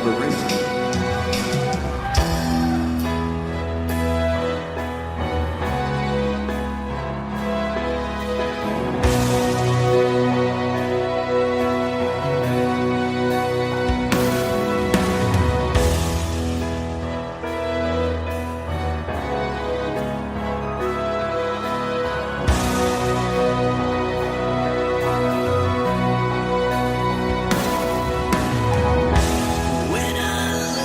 Corporation. When I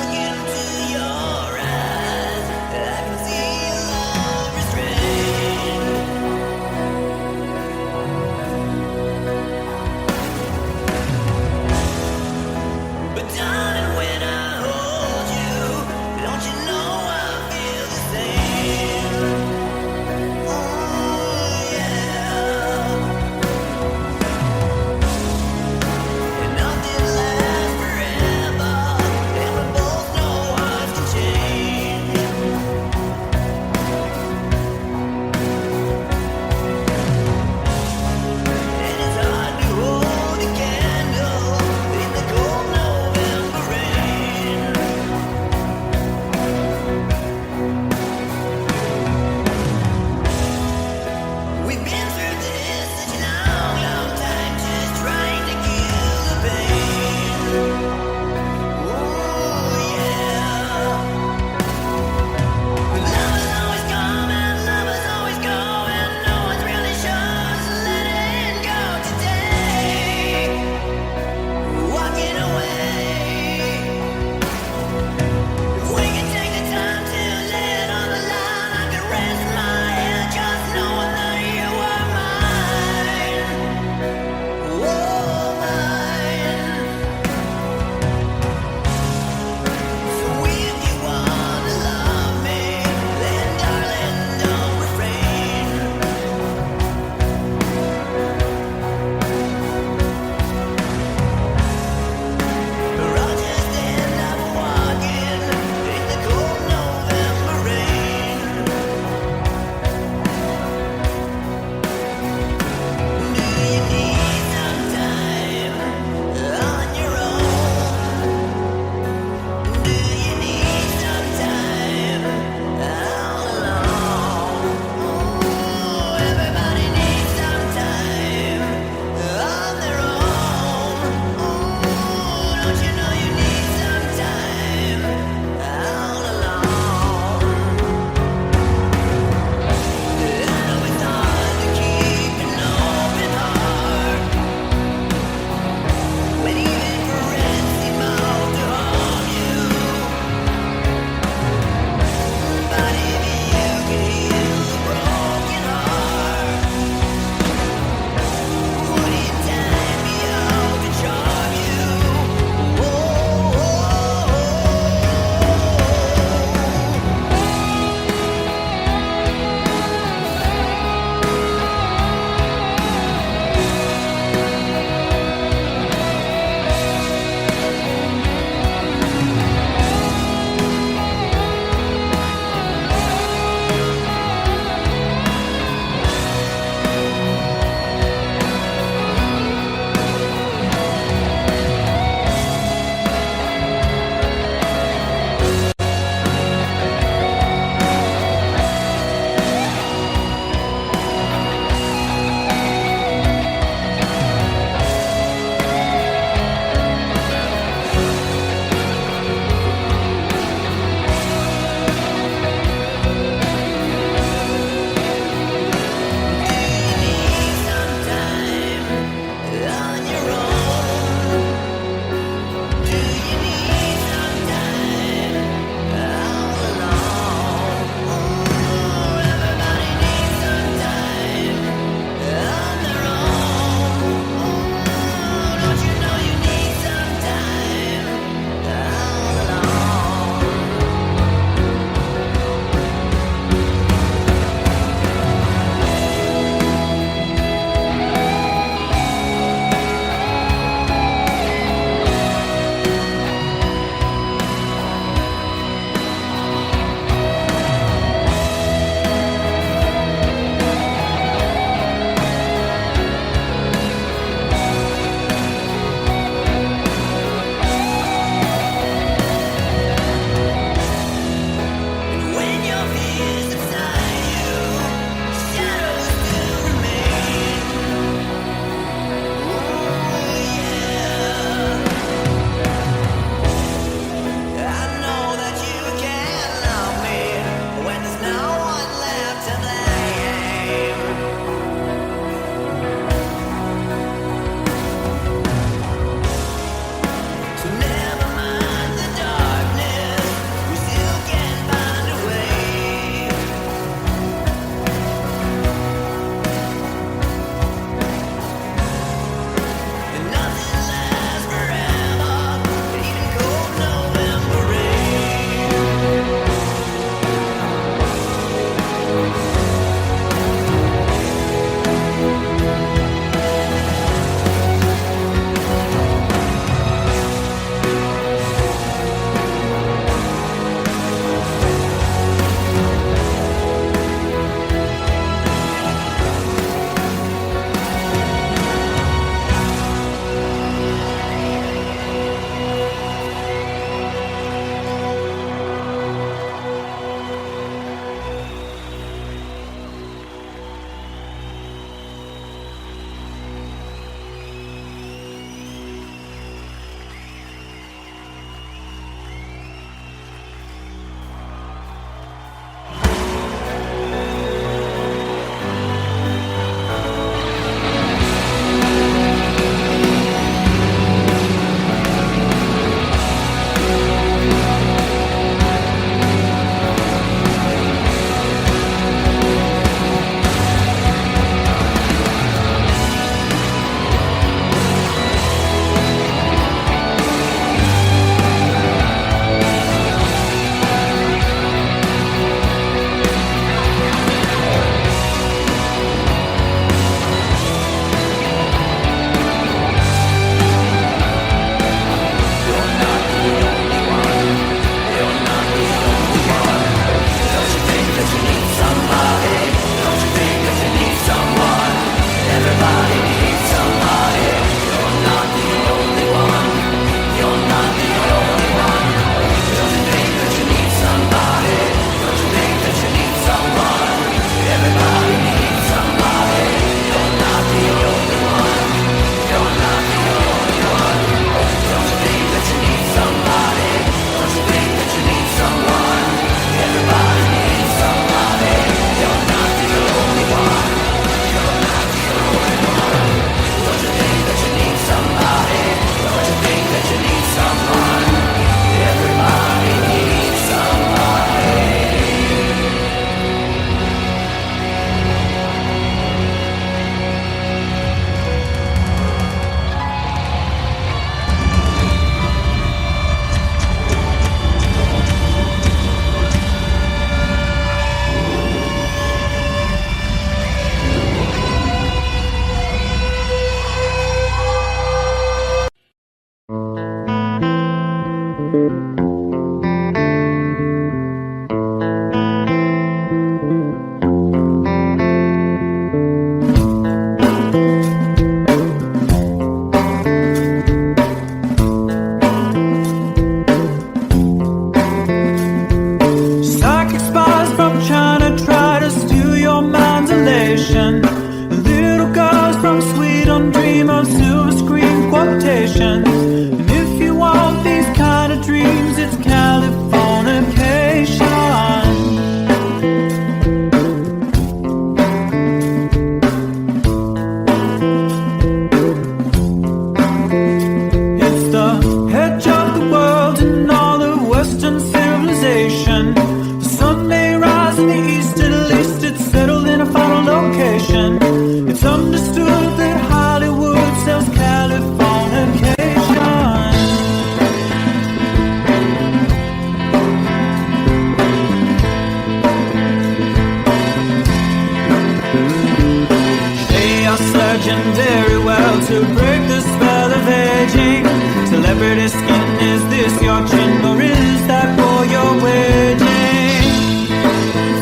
aging very well to break the spell of aging. Celebrity skin, is this your chin or is that for your waging?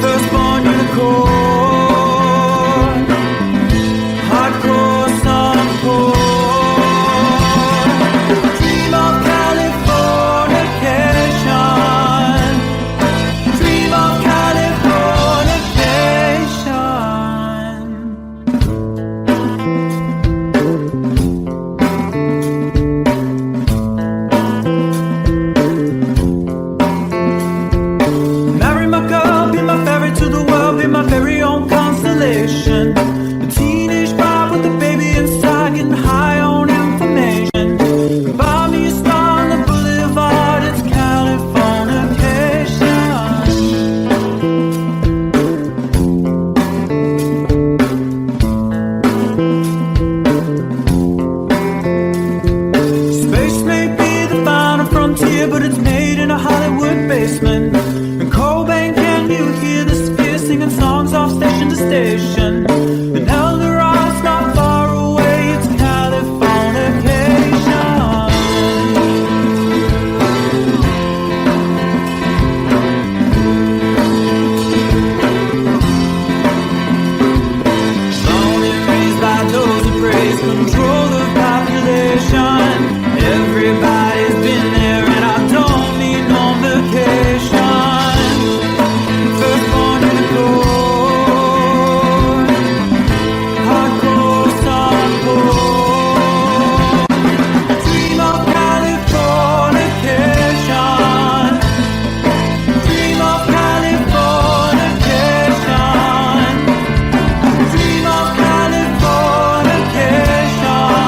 Firstborn unicorn, hardcore softcore. Dream of Californication, dream of Californication. Marry my girl, be my ferry to the world, be my very own constellation. A teenage bride with a baby inside, getting high on information. Buy me a star on the boulevard, it's Californication. Space may be the final frontier, but it's made in a Hollywood basement. And Cobain, can you hear the sphere singing songs off station to station? And Eldorad's not far away, it's Californication. Born and raised by those who praise control the population. Everybody's been there and I don't need no vacation. Firstborn unicorn, hardcore softcore. Dream of Californication, dream of Californication, dream of Californication.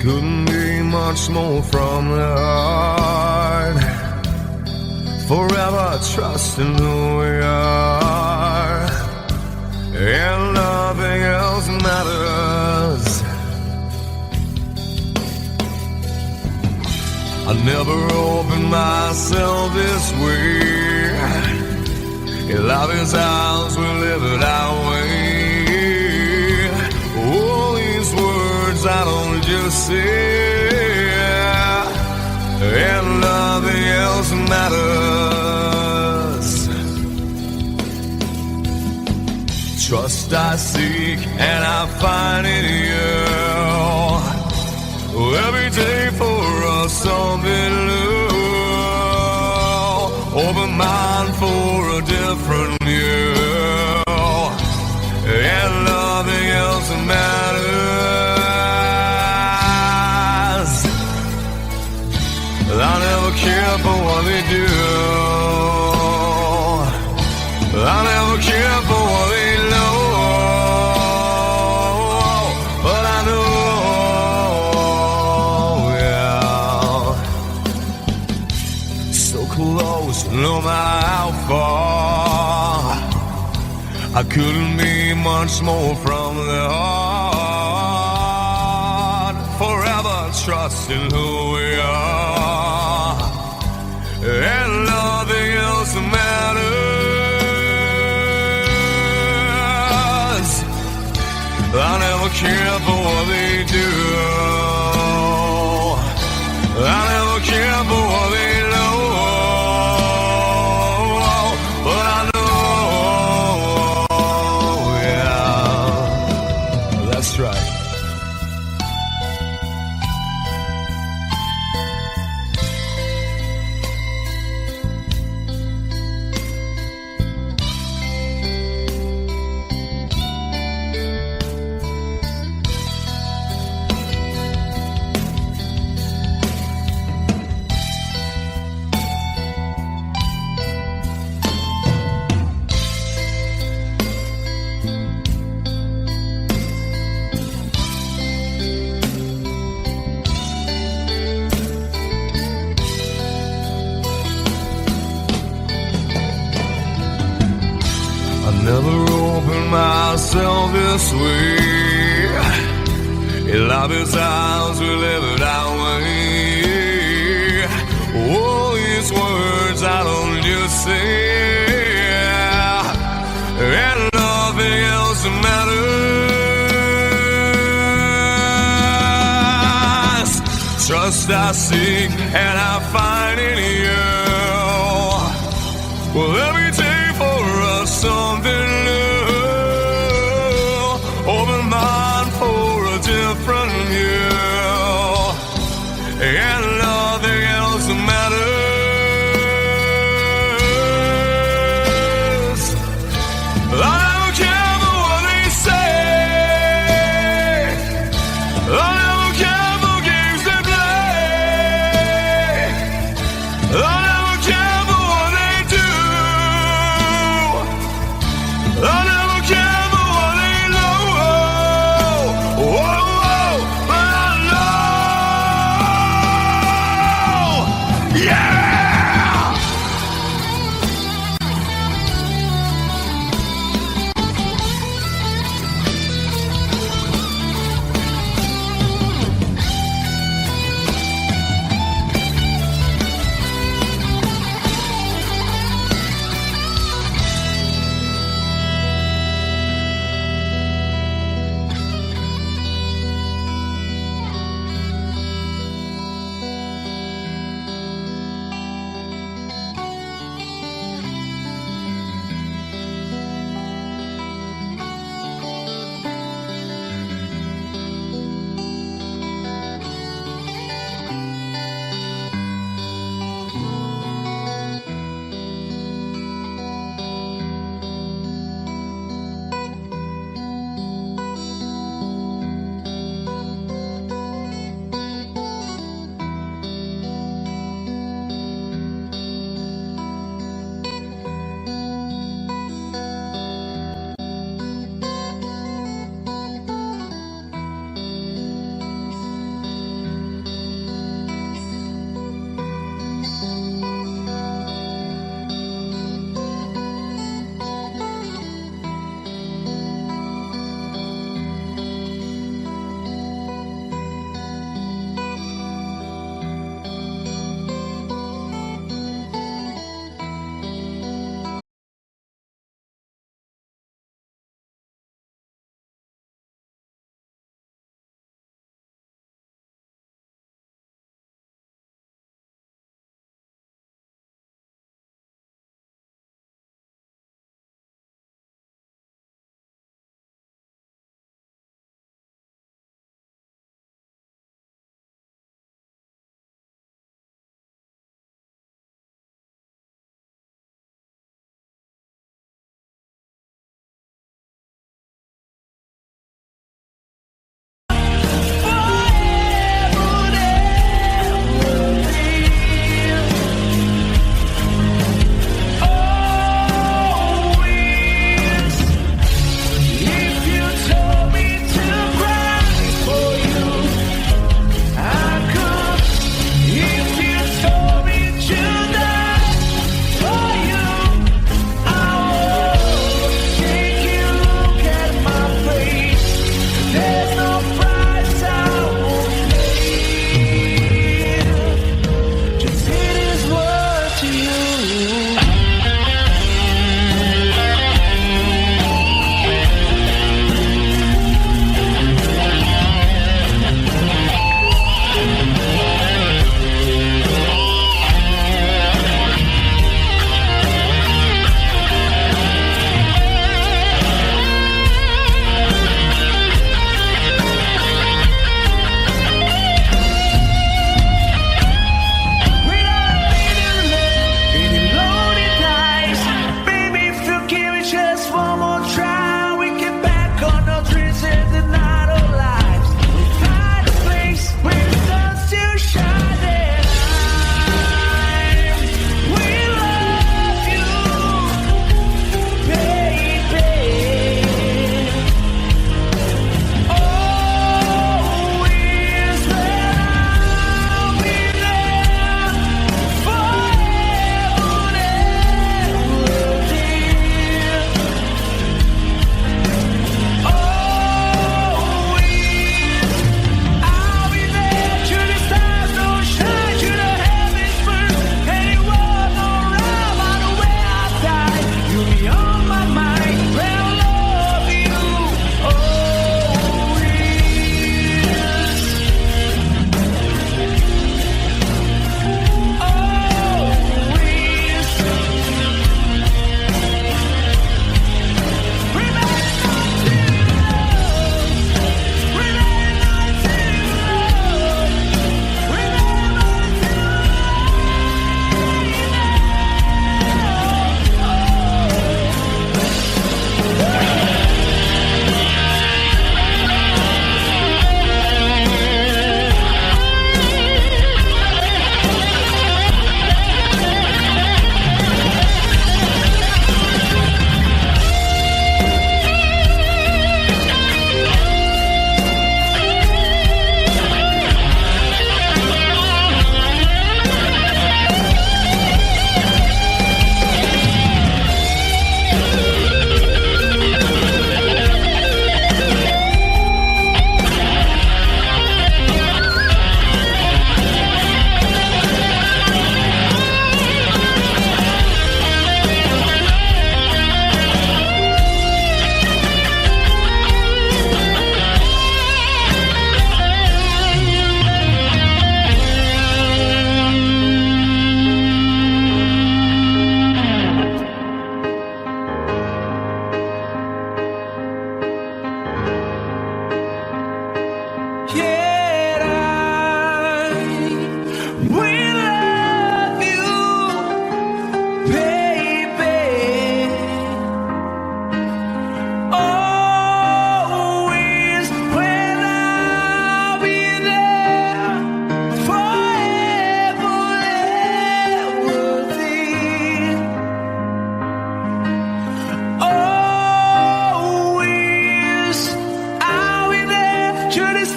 Couldn't be much more from the heart. Forever trusting who we are, and nothing else matters. I never opened myself this way. In love is ours, we live it our way. All these words I don't just say, and nothing else matters. Trust I seek and I find in you. Every day for us something new. Open mind for a different view, and nothing else matters. I never care for what they do. I never care for what they know. But I know, yeah, so close, no matter how far. I couldn't be much more from the heart. Forever trusting who we are, and nothing else matters. I never care for what they do. I never care for what they know. But I know, yeah, that's right. Never opened myself this way. In love is ours, we live it our way. All these words I don't just say, and nothing else matters. Trust I seek and I find in you. Well, every day for us something new. Open mind for a different view, and nothing else matters. I don't care for what they say. I don't care for games they play. I don't care for what they do.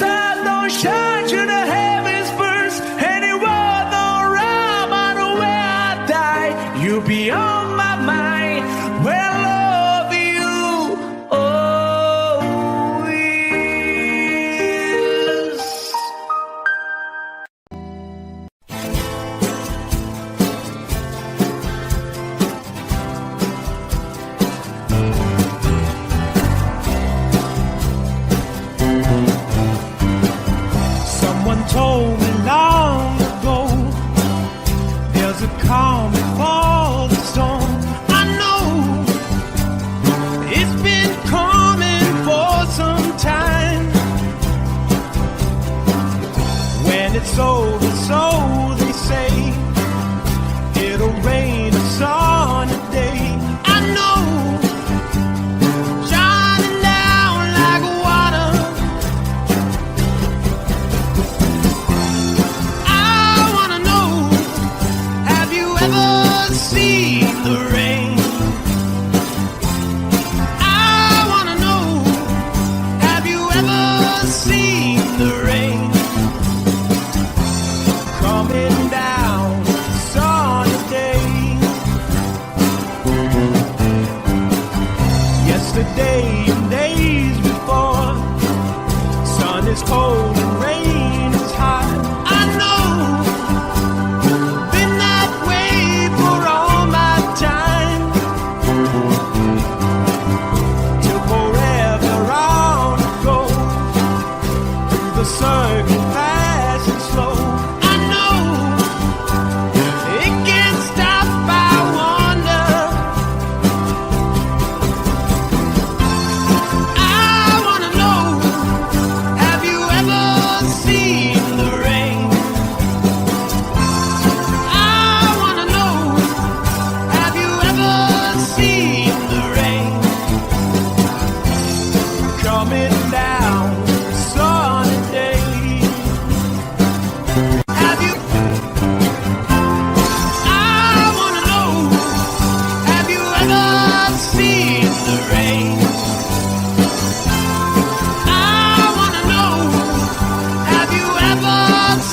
star don't shine to the heavens first. Any world don't rhyme, I know where I die. You'll be on my mind when I love you always. Someone told me long ago, there's a calm before the storm. I know it's been coming for some time. When it's over, so they say, it'll rain a sunny day. I know, shining down like water. I wanna know, have you ever seen the rain? I wanna know, have you ever seen the rain? Coming down sunny day. Yesterday and days before, sun is cold and rain is hot. I know, been that way for all my time. Till forever on it goes, through the circle fast and slow. I know, it can't stop, I wonder. I wanna know, have you ever seen the rain? I wanna know, have you ever seen the rain? Coming down sunny day. Have you? I wanna know, have you ever seen the rain? I wanna know, have you ever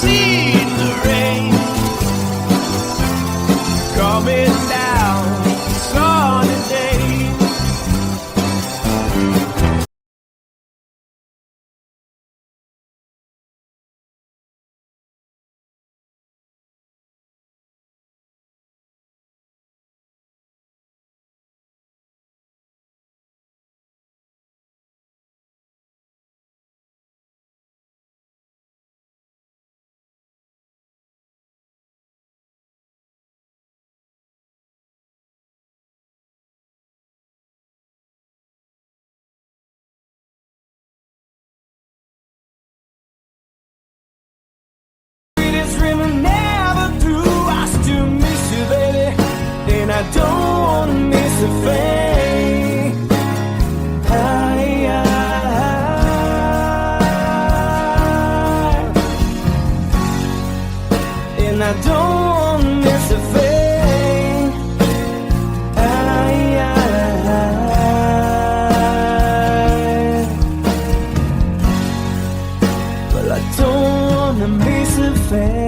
seen the rain? Coming down sunny day. Sweetest dream I never through. I still miss you, baby, and I don't wanna miss a thing. And I don't wanna miss a thing. Well, I don't wanna miss a thing.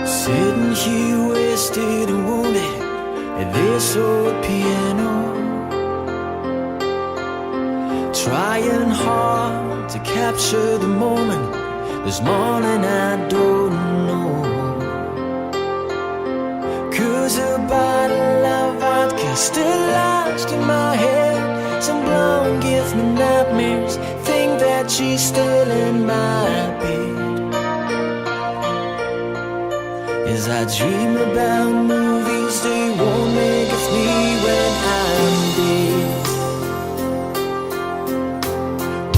Sitting here wasted and wounded at this old piano, trying hard to capture the moment. This morning I don't know, 'cause a bottle of vodka still lodged in my head. Some blonde gives me nightmares, think that she's still in my bed. As I dream about movies they won't make of me when I'm dead.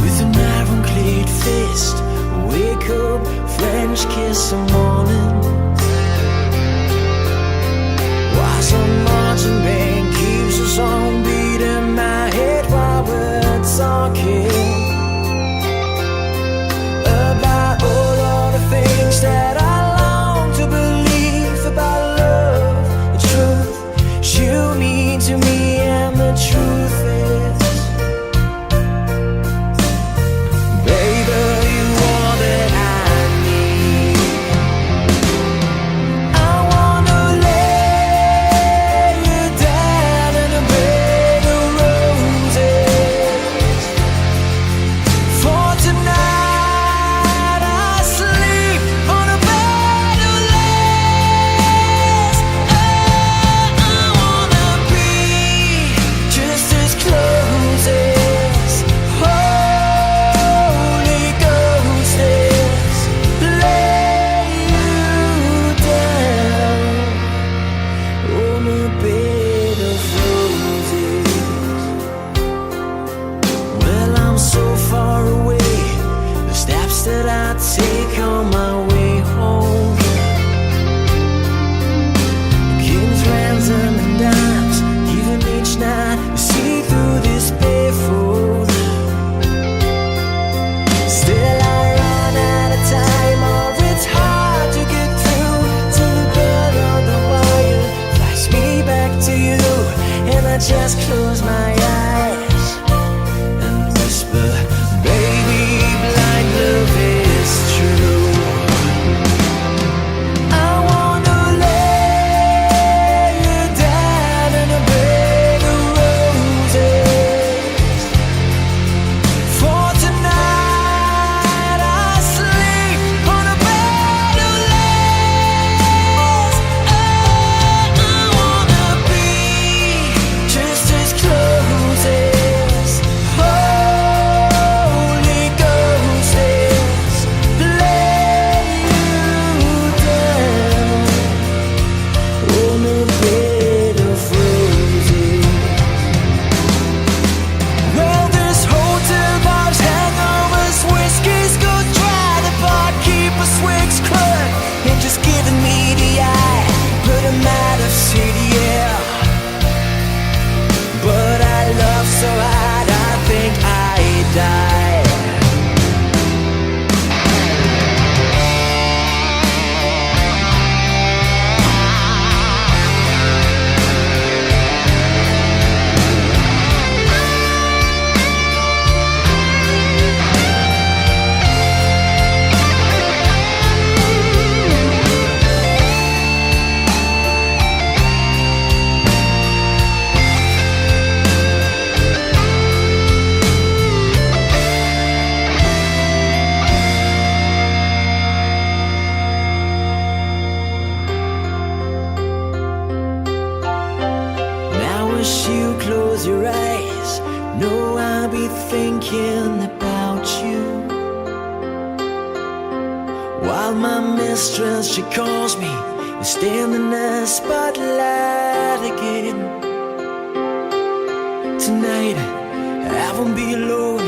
With an iron-clad fist, wake up, French kiss the morning. While some marching band keeps us on beat in my head while we're talking about all the things that I long to believe about love, the truth you mean to me, and the truth is, baby, you are that I need. I wanna lay you down in a bed of roses. For tonight I sleep on a bed of lace. I wanna be just as close as Holy Ghost is. Lay you down on a bed of roses. Well, I'm so far away, the steps that I take on my way home. Kings, ransom, and dimes, given each night, you see through this barefoot. Still I run out of time, or it's hard to get through to the bed on the wire. Flash me back to you, and I just close my eyes and whisper, baby, blind love is true. I wanna lay you down in a bed of roses. For tonight I sleep on a bed of lace. I wanna be just as close as Holy Ghost is. Lay you down on a bed of roses. Well, this hotel bar's hangovers, whiskey's go dry. The barkeeper swigs crud and just giving me the eye. But I'm out of city, yeah. But I love so hard, I think I die. Now as you close your eyes, know I'll be thinking about you. While my mistress, she calls me and stand in the spotlight again. Tonight I won't be alone.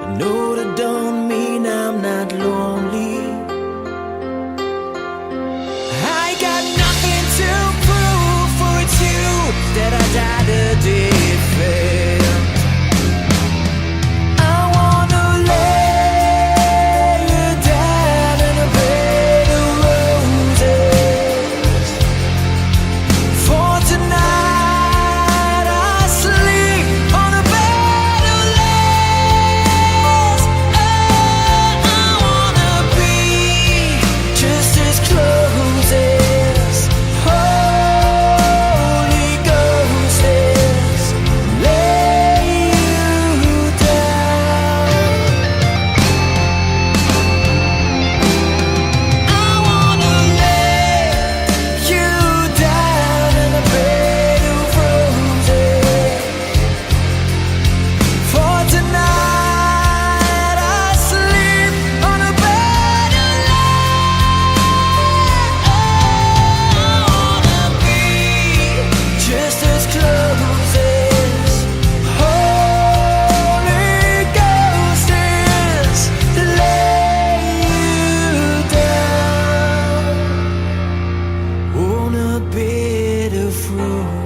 I know that don't mean I'm not lonely. I got nothing to prove, for it's you that I died a defend. I wanna lay you down in a bed of roses. For tonight I sleep on a bed of lace. I wanna be just as close as Holy Ghost is.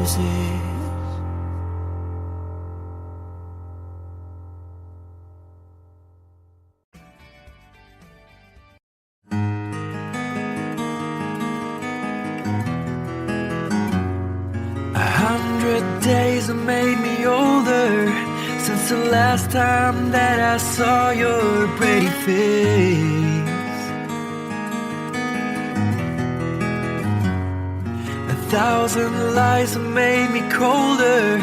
roses. 100 days have made me older since the last time that I saw your pretty face. 1,000 lies have made me colder,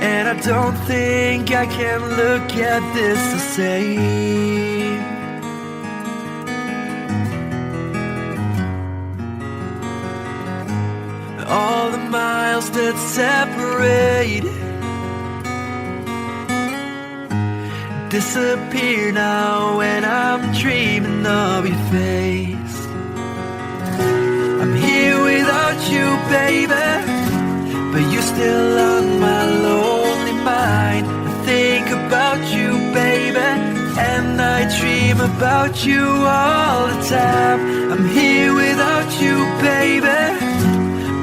and I don't think I can look at this the same. All the miles that separate disappear now when I'm dreaming of your face. I'm here without you, baby, but you're still on my lonely mind. I think about you, baby, and I dream about you all the time. I'm here without you, baby,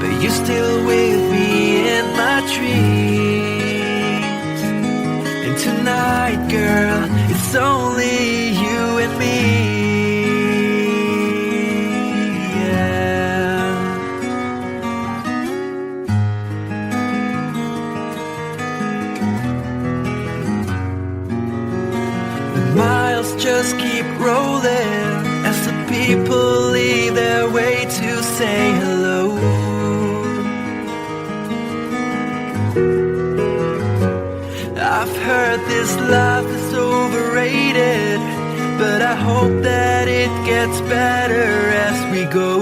but you're still with me in my dreams. And tonight, girl, it's only you and me. Yeah. The miles just keep rolling as the people leave their way to say hello. I've heard this life is overrated, but I hope that it gets better as we go.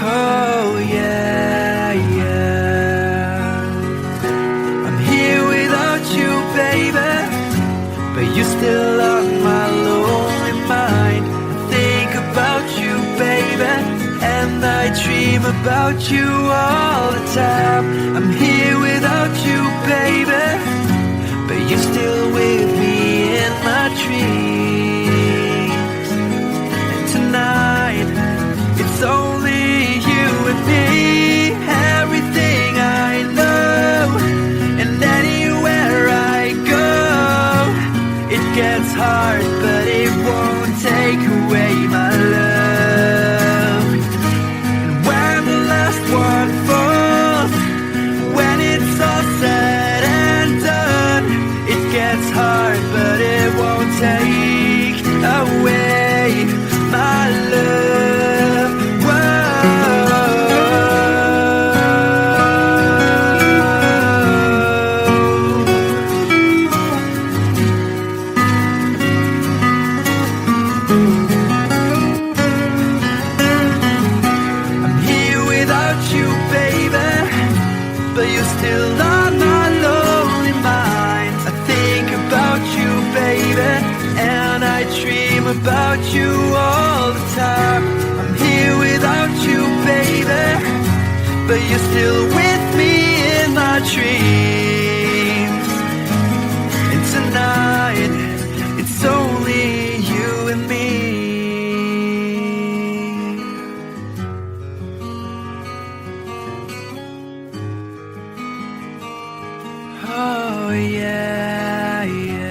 Oh yeah, yeah. I'm here without you, baby, but you're still on my lonely mind. I think about you, baby, and I dream about you all the time. I'm here without you, baby, but you're still with me in my dreams. And tonight, it's only you and me. Everything I know, and anywhere I go, it gets hard, but it won't take away my love. And when the last one falls, when it's all said and done, it gets hard, but it won't take away my love. I'm here without you, baby, but you're still on my lonely mind. I think about you, baby, and I dream about you all the time. I'm here without you, baby, but you're still with me in my dreams. And tonight, it's only you and me. Oh yeah, yeah.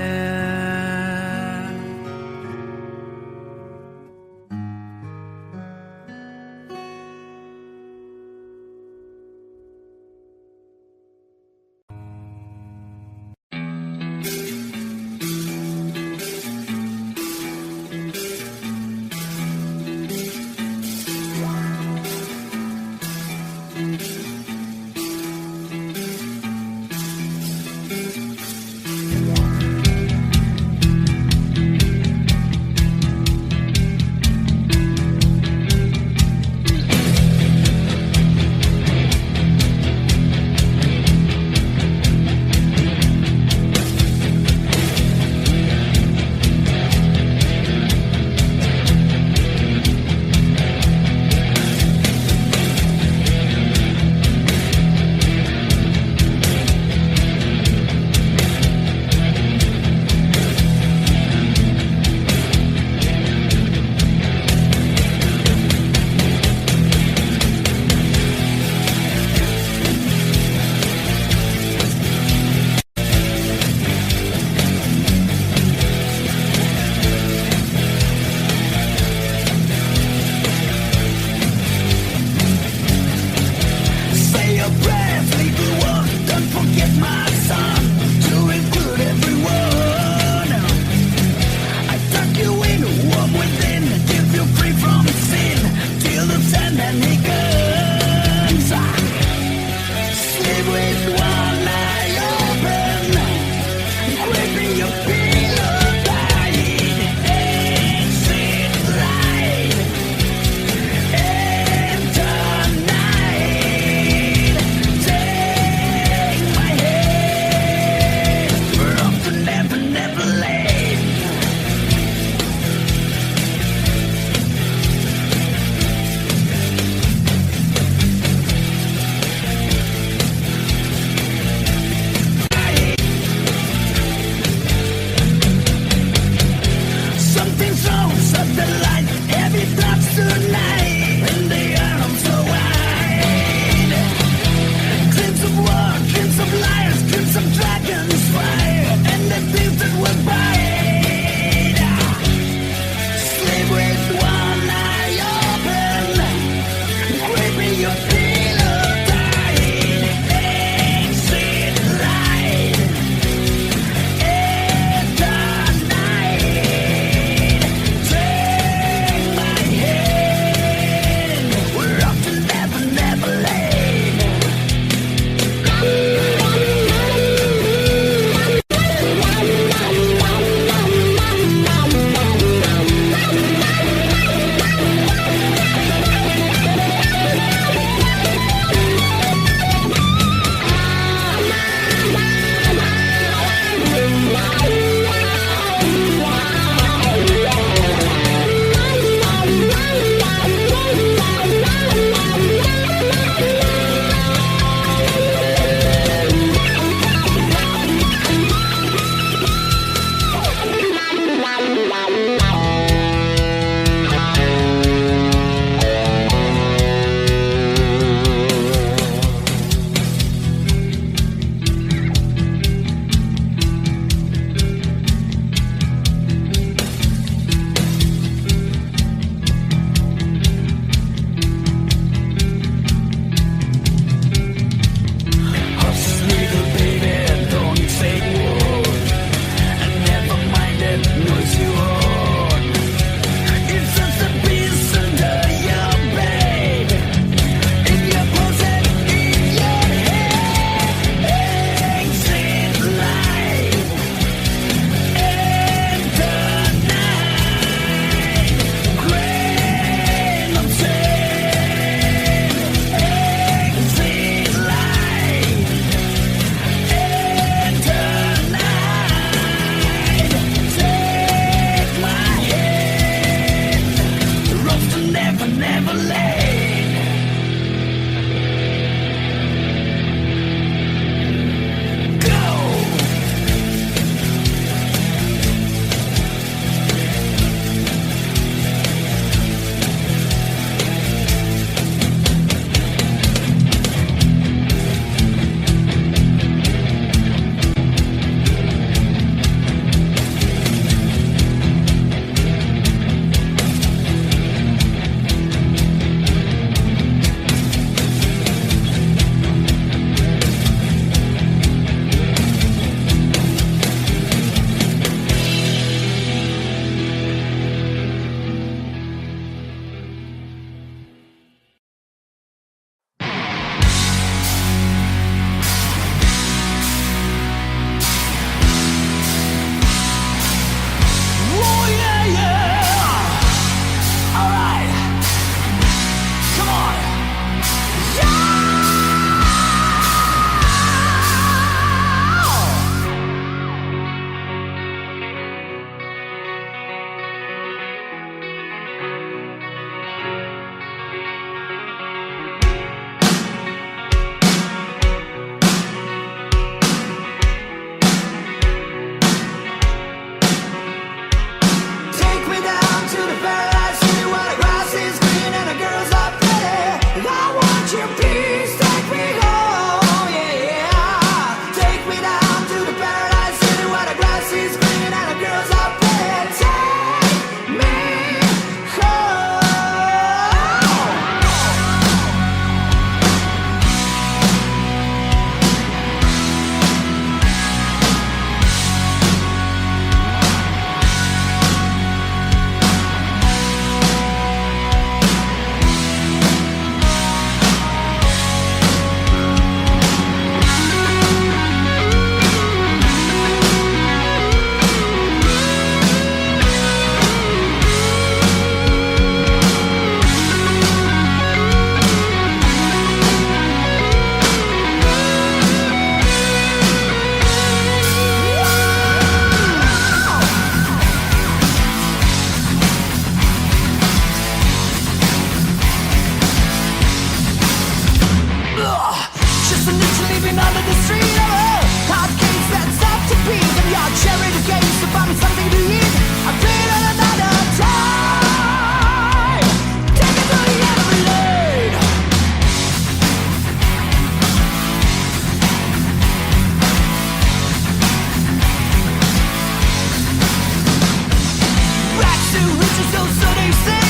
So they say,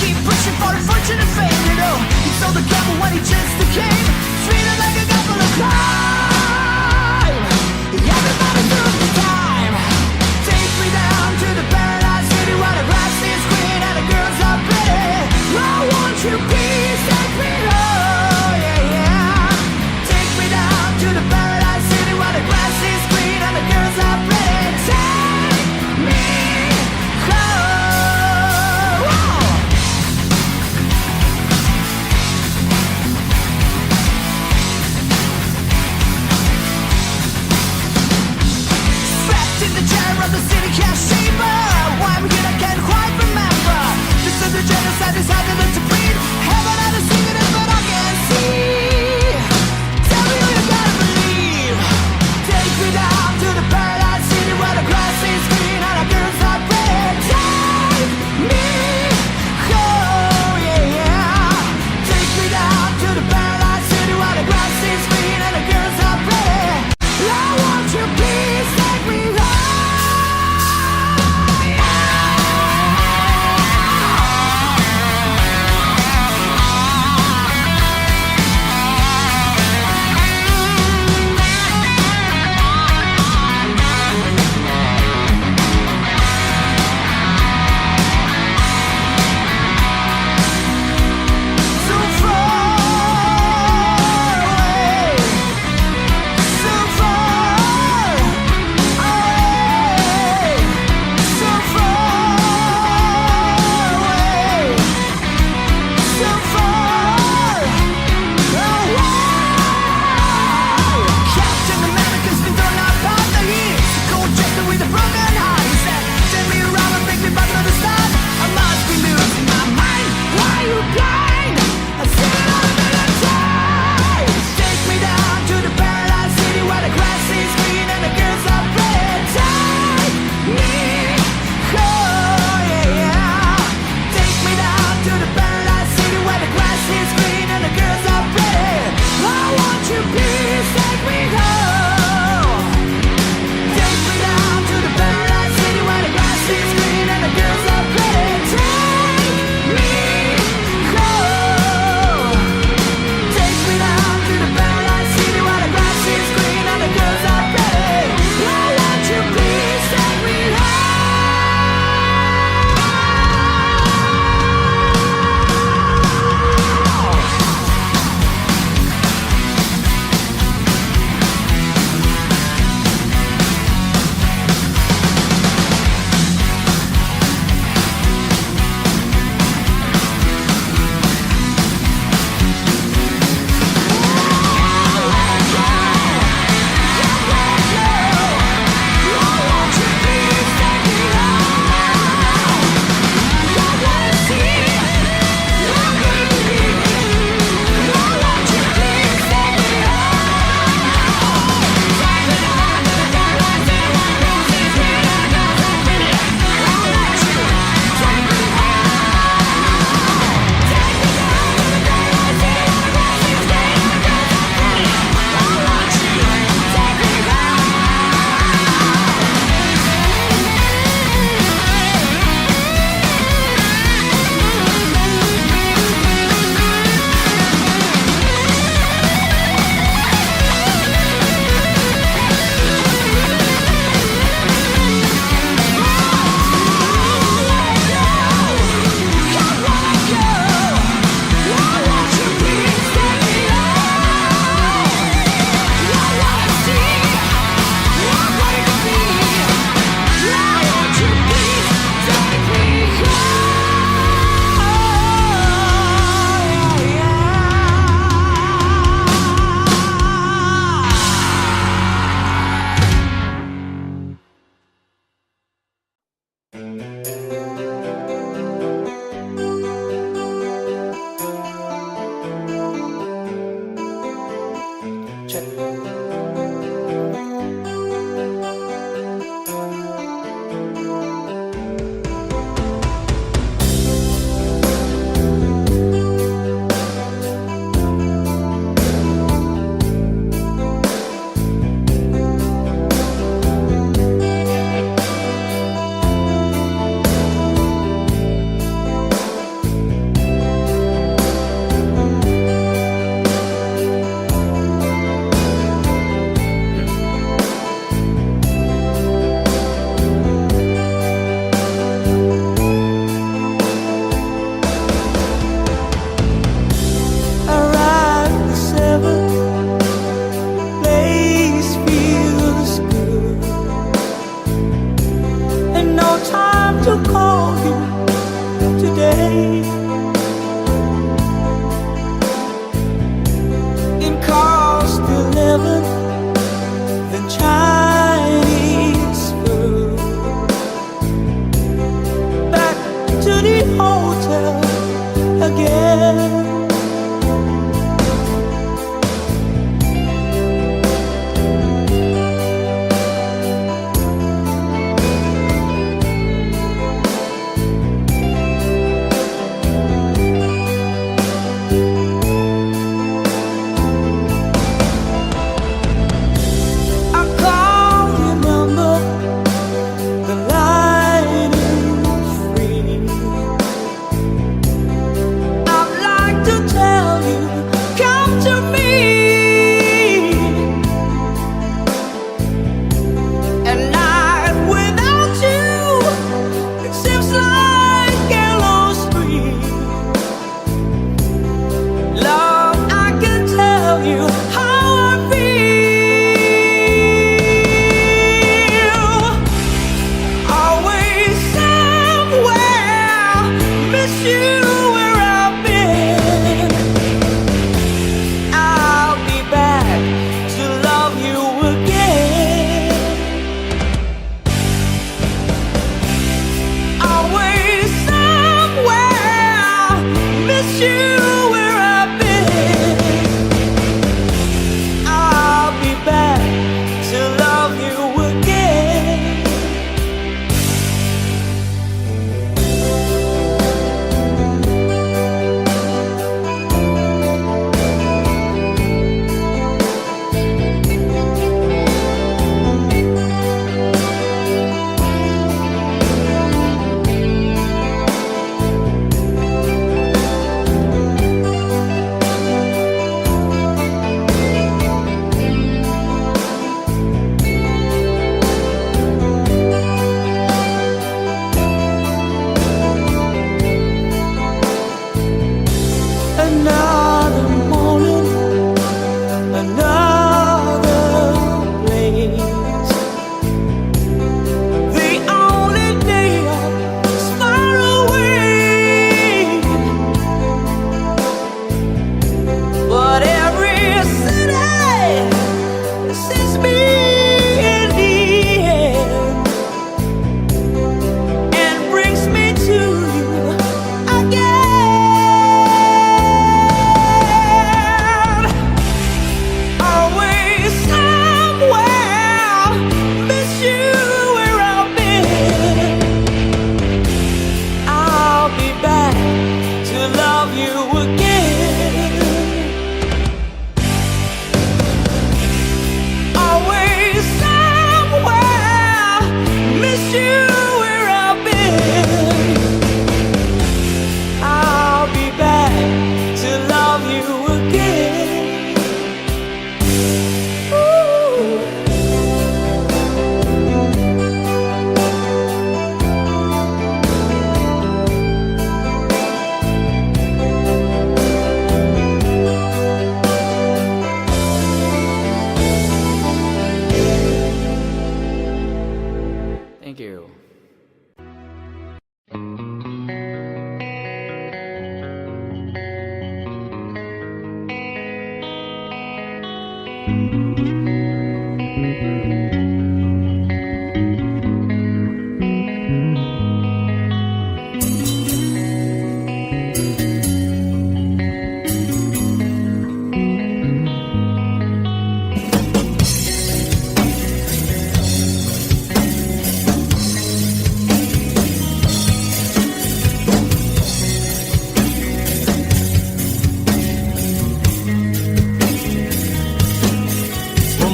keep pushing for fortune and fame, you know. So the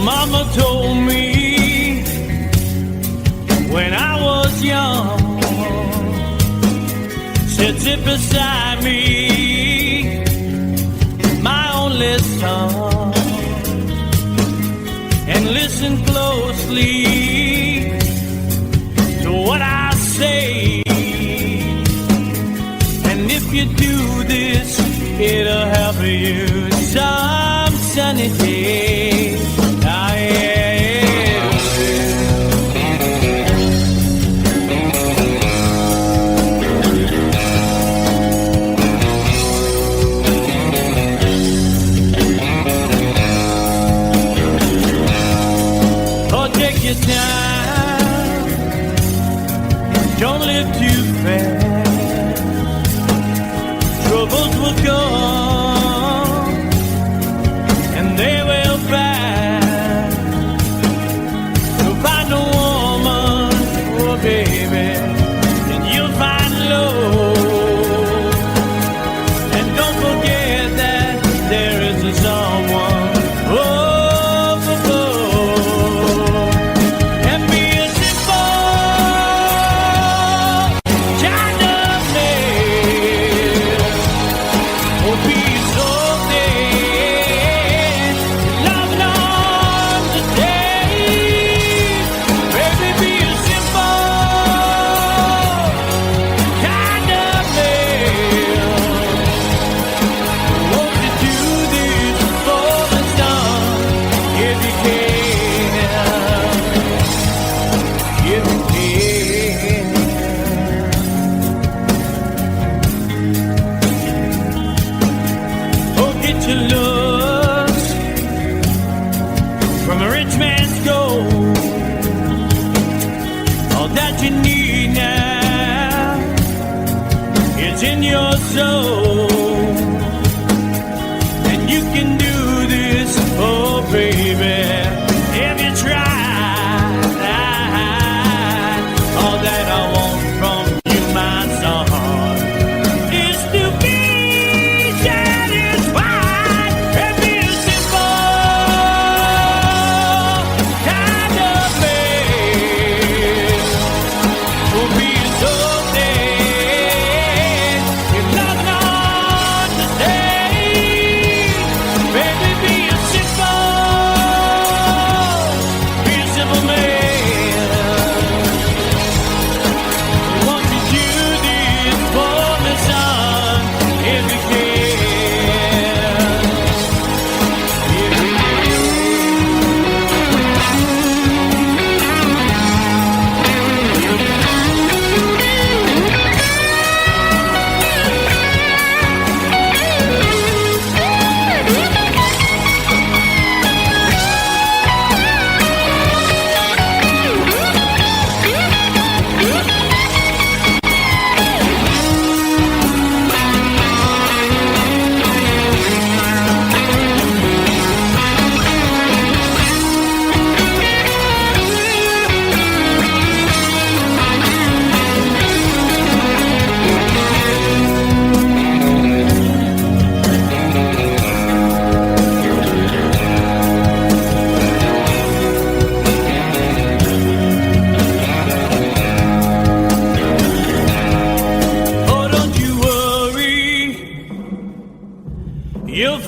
Mama told me when I was young, said sit beside me, my only son, and listen closely to what I say. And if you do this, it'll help you some sunny day. Don't live too fast. Troubles will come and they will pass. You'll find a woman, oh baby, and you'll find love. And don't forget that there is a someone in your soul, and you can do this, oh baby, if you try. All that I want from you, my son, is to be satisfied and be a simple kind of man. Will be so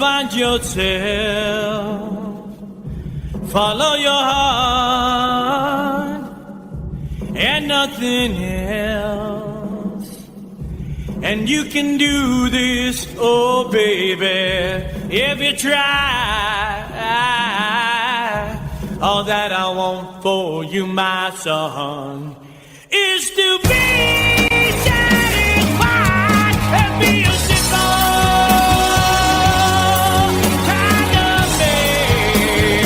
find yourself, follow your heart and nothing else. And you can do this, oh baby, if you try. All that I want for you, my son, is to be satisfied and be a simple kind of man.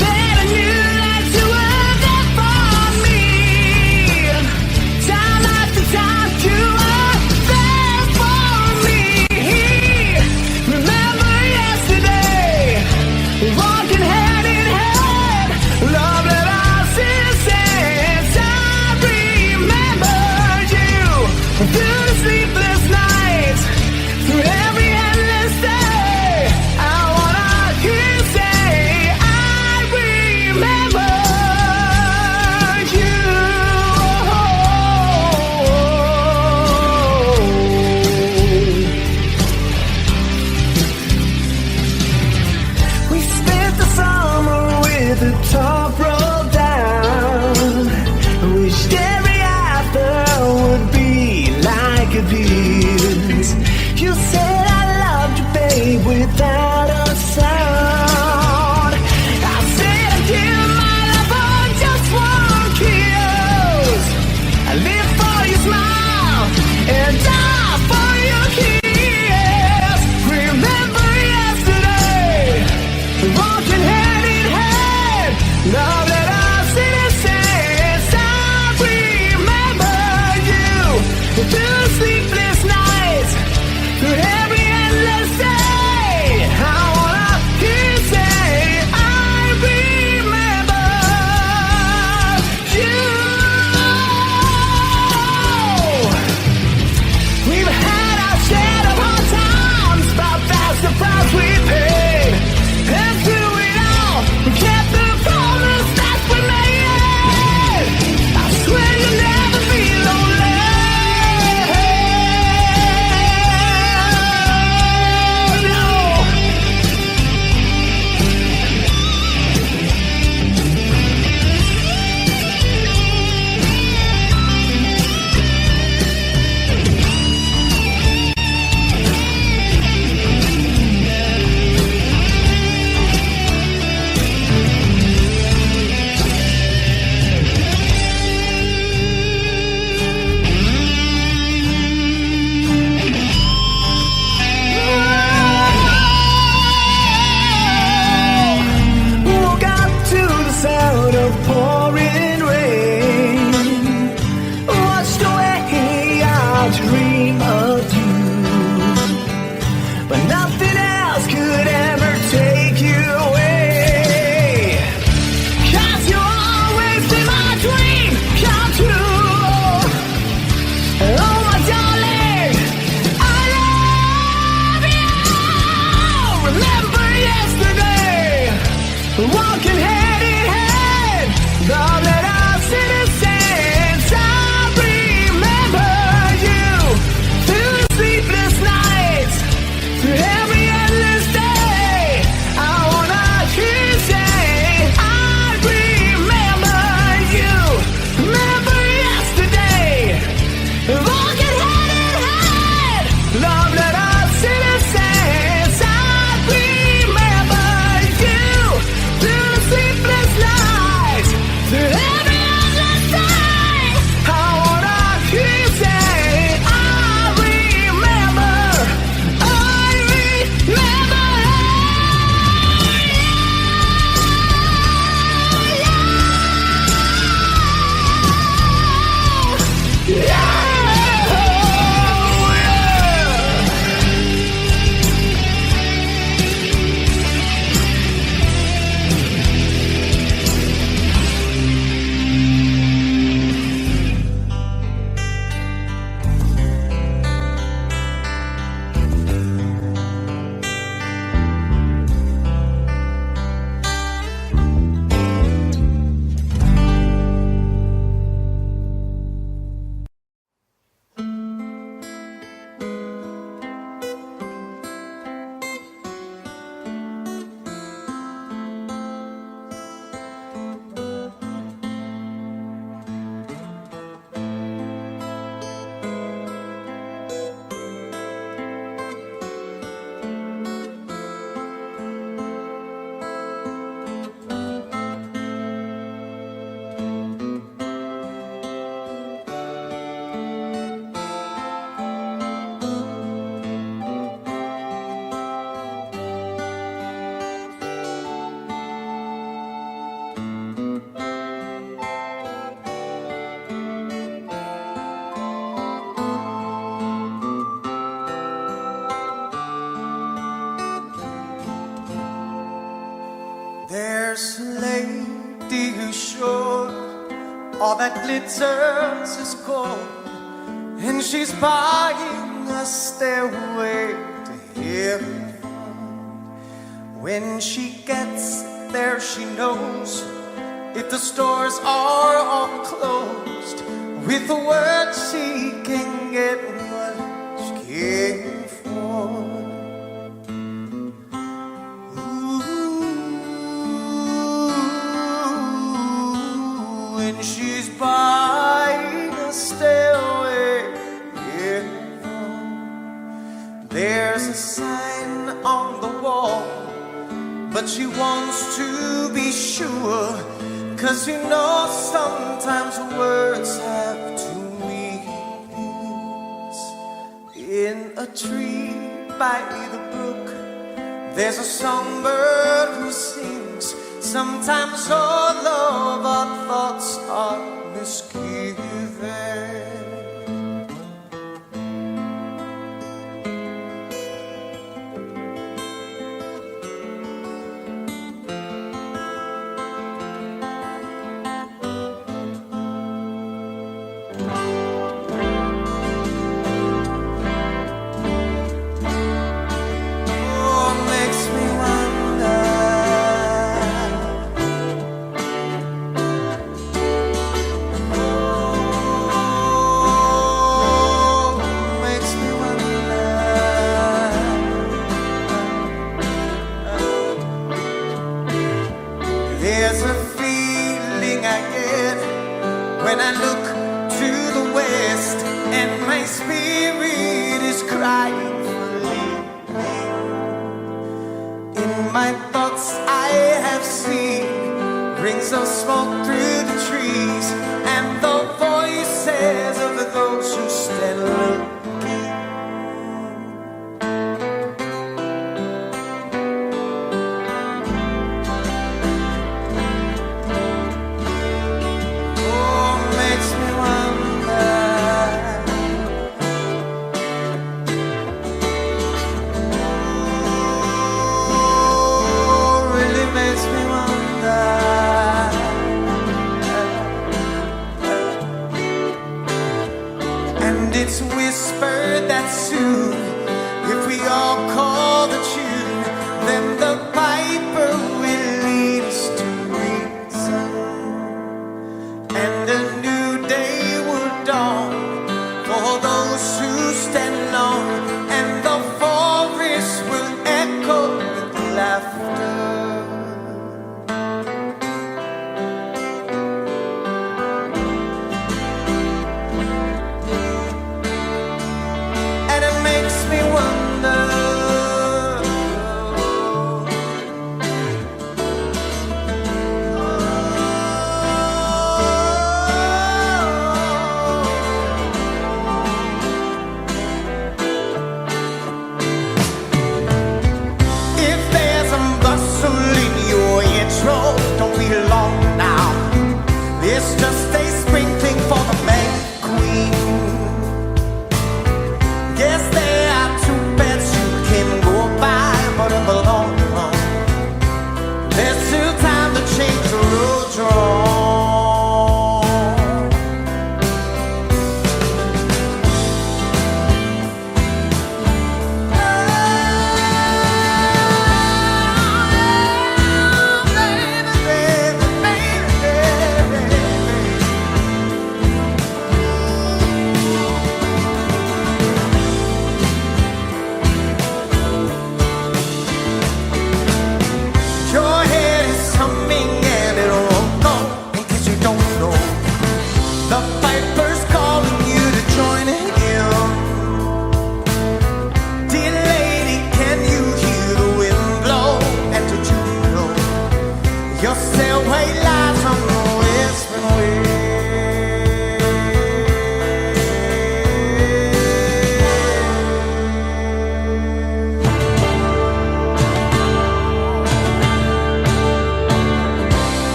that I knew that you were there for me. Time after time, you were there for me. Remember yesterday, walking hand in hand, love that I see since I remember you. Through the sleepless nights, through every endless day, I wanna hear you say, I remember you. We spent the summer with the top rolled down. Wished every after would be like a piece. You said I loved you, babe, without a sound. I said I'd give my life for just one kiss. I live for your smile and die for your kiss. Remember yesterday, walking hand in hand, love that I've seen it since I remember you. Through the sleepless nights, through every endless day, I wanna hear you say, I remember you. We've had our share of hard times, but that's the price we paid. And through it all, we kept the promise that we made. I swear you'll never be lonely. Woke up to the sound of pouring rain. Watched away our dream of you, but nothing else could ever take you away. 'Cause you always be my dream come true. Oh my darling, I love you. Remember yesterday, walking hand in hand, love that I've seen it since I remember you. Through the sleepless nights, through every endless day, There's a lady who's sure all that glitters is gold, and she's buying a stairway to heaven. When she gets there, she knows if the stores are all closed, with a word she can get what she came for. When she's buying a stairway, yeah. There's a sign on the wall, but she wants to be sure, 'cause you know sometimes words have two meanings. In a tree by the brook, there's a songbird who sings. Sometimes all of our thoughts are misgiven. There's a feeling I get when I look to the west, and my spirit is crying for leaving. In my thoughts I have seen rings of smoke through the trees, and the voices of those who stand looking.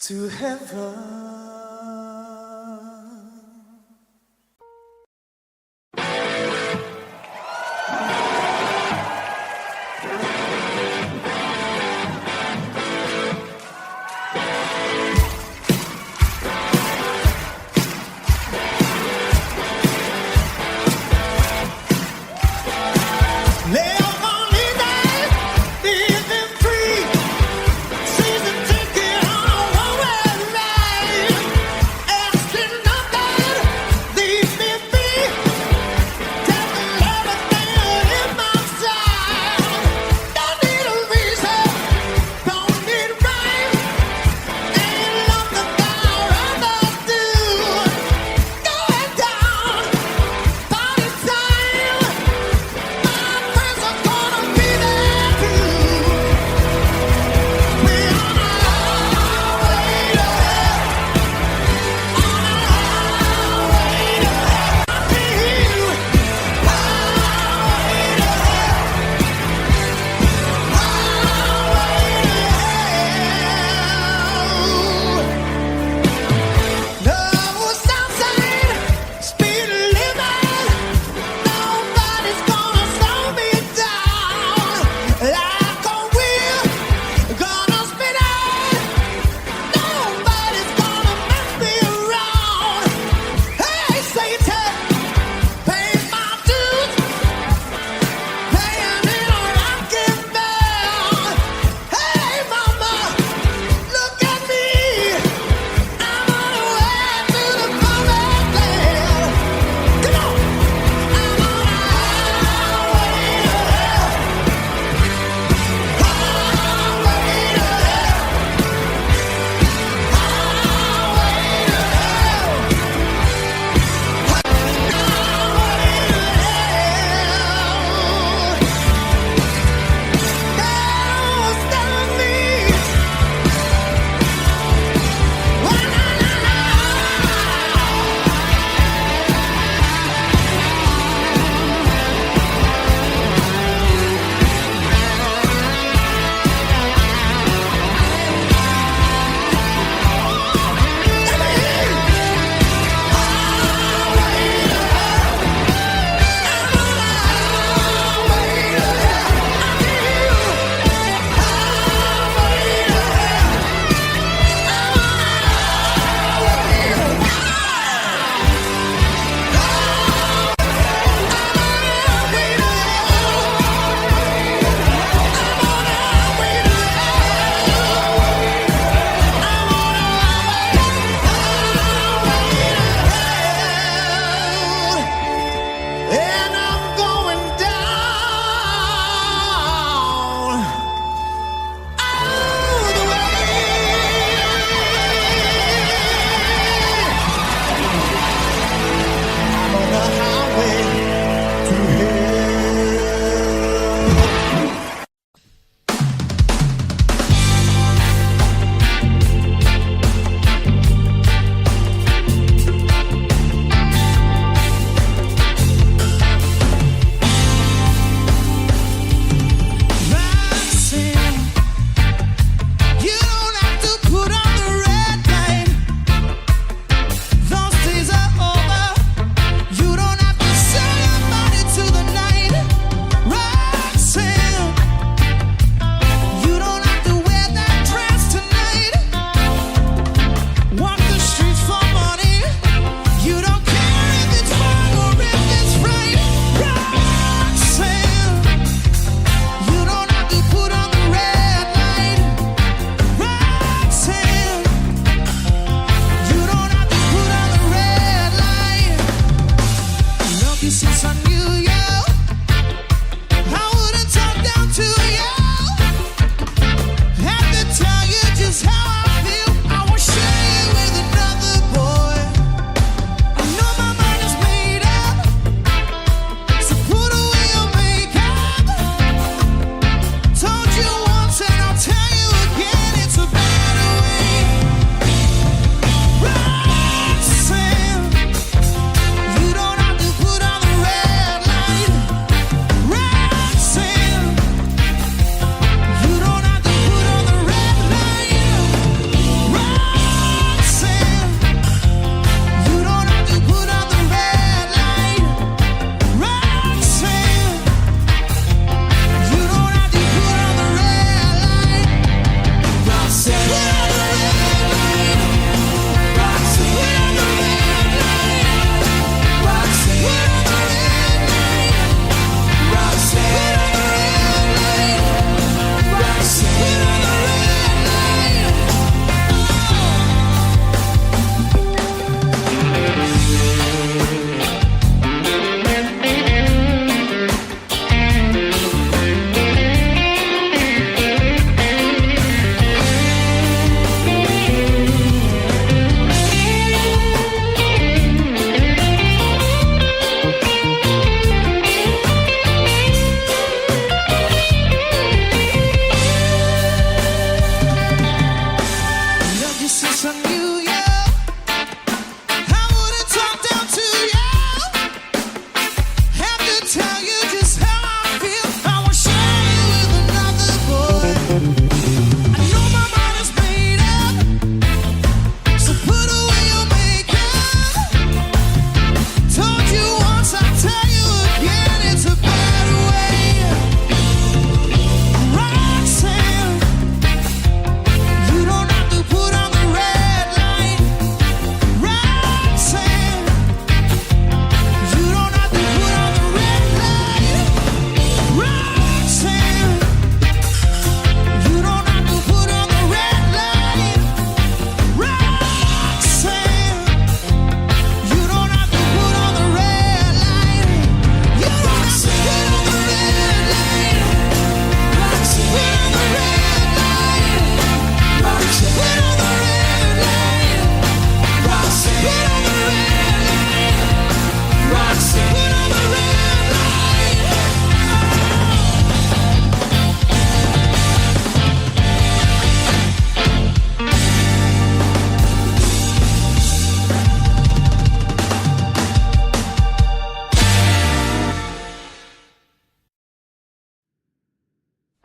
to heaven.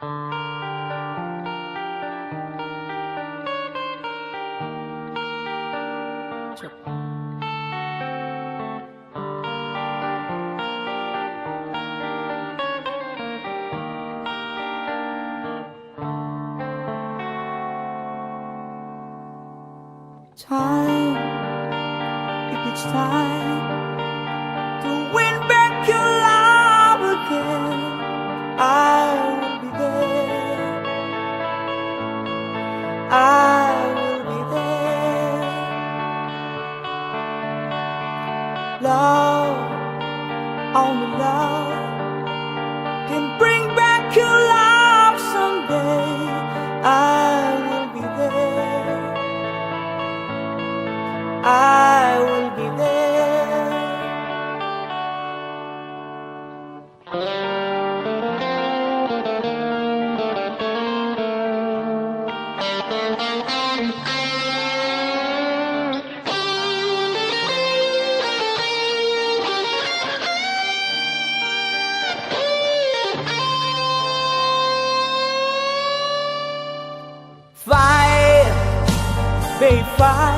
Time, if it's time to win back your love again, I will be there. I will be there. Love, only love can bring back your love someday. I will be there. I will be there. Fight, babe, fight.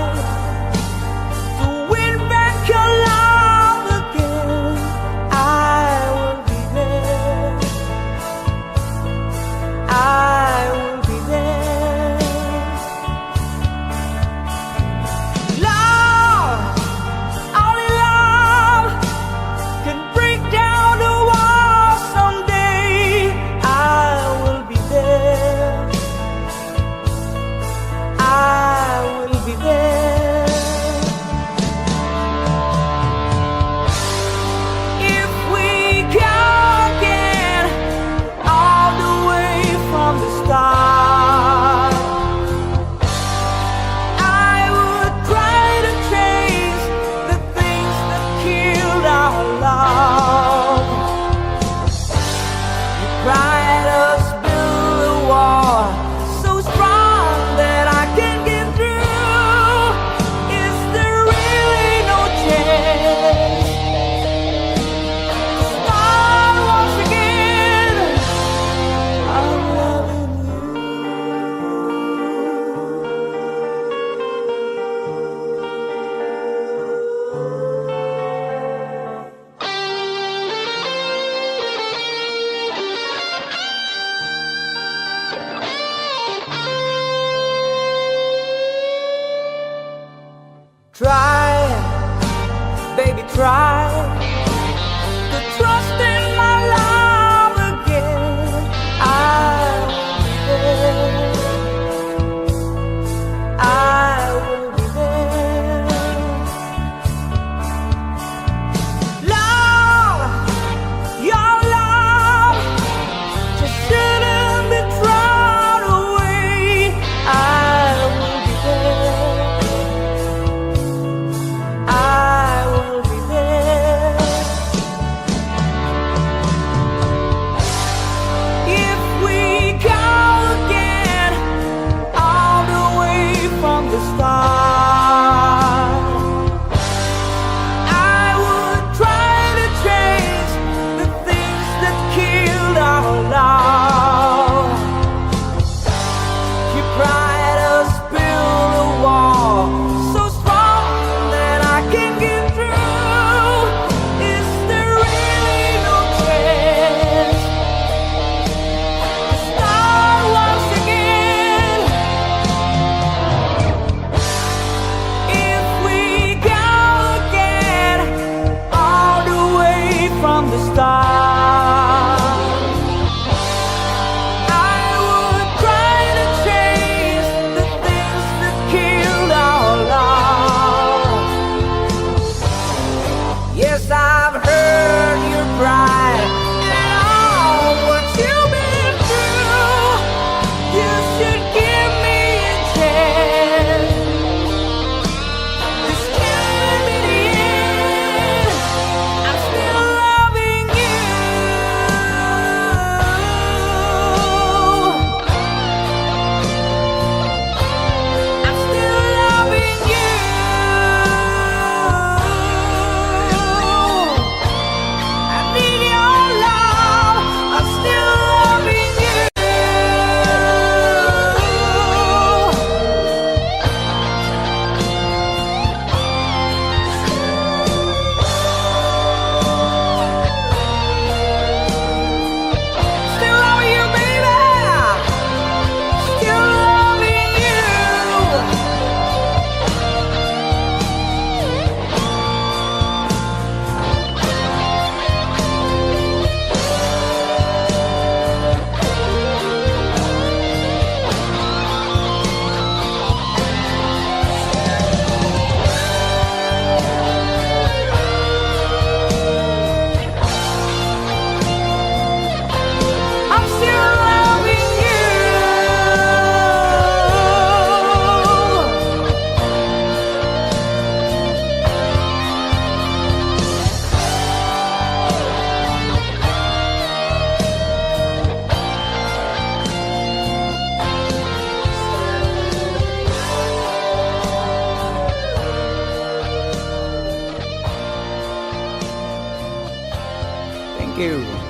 you.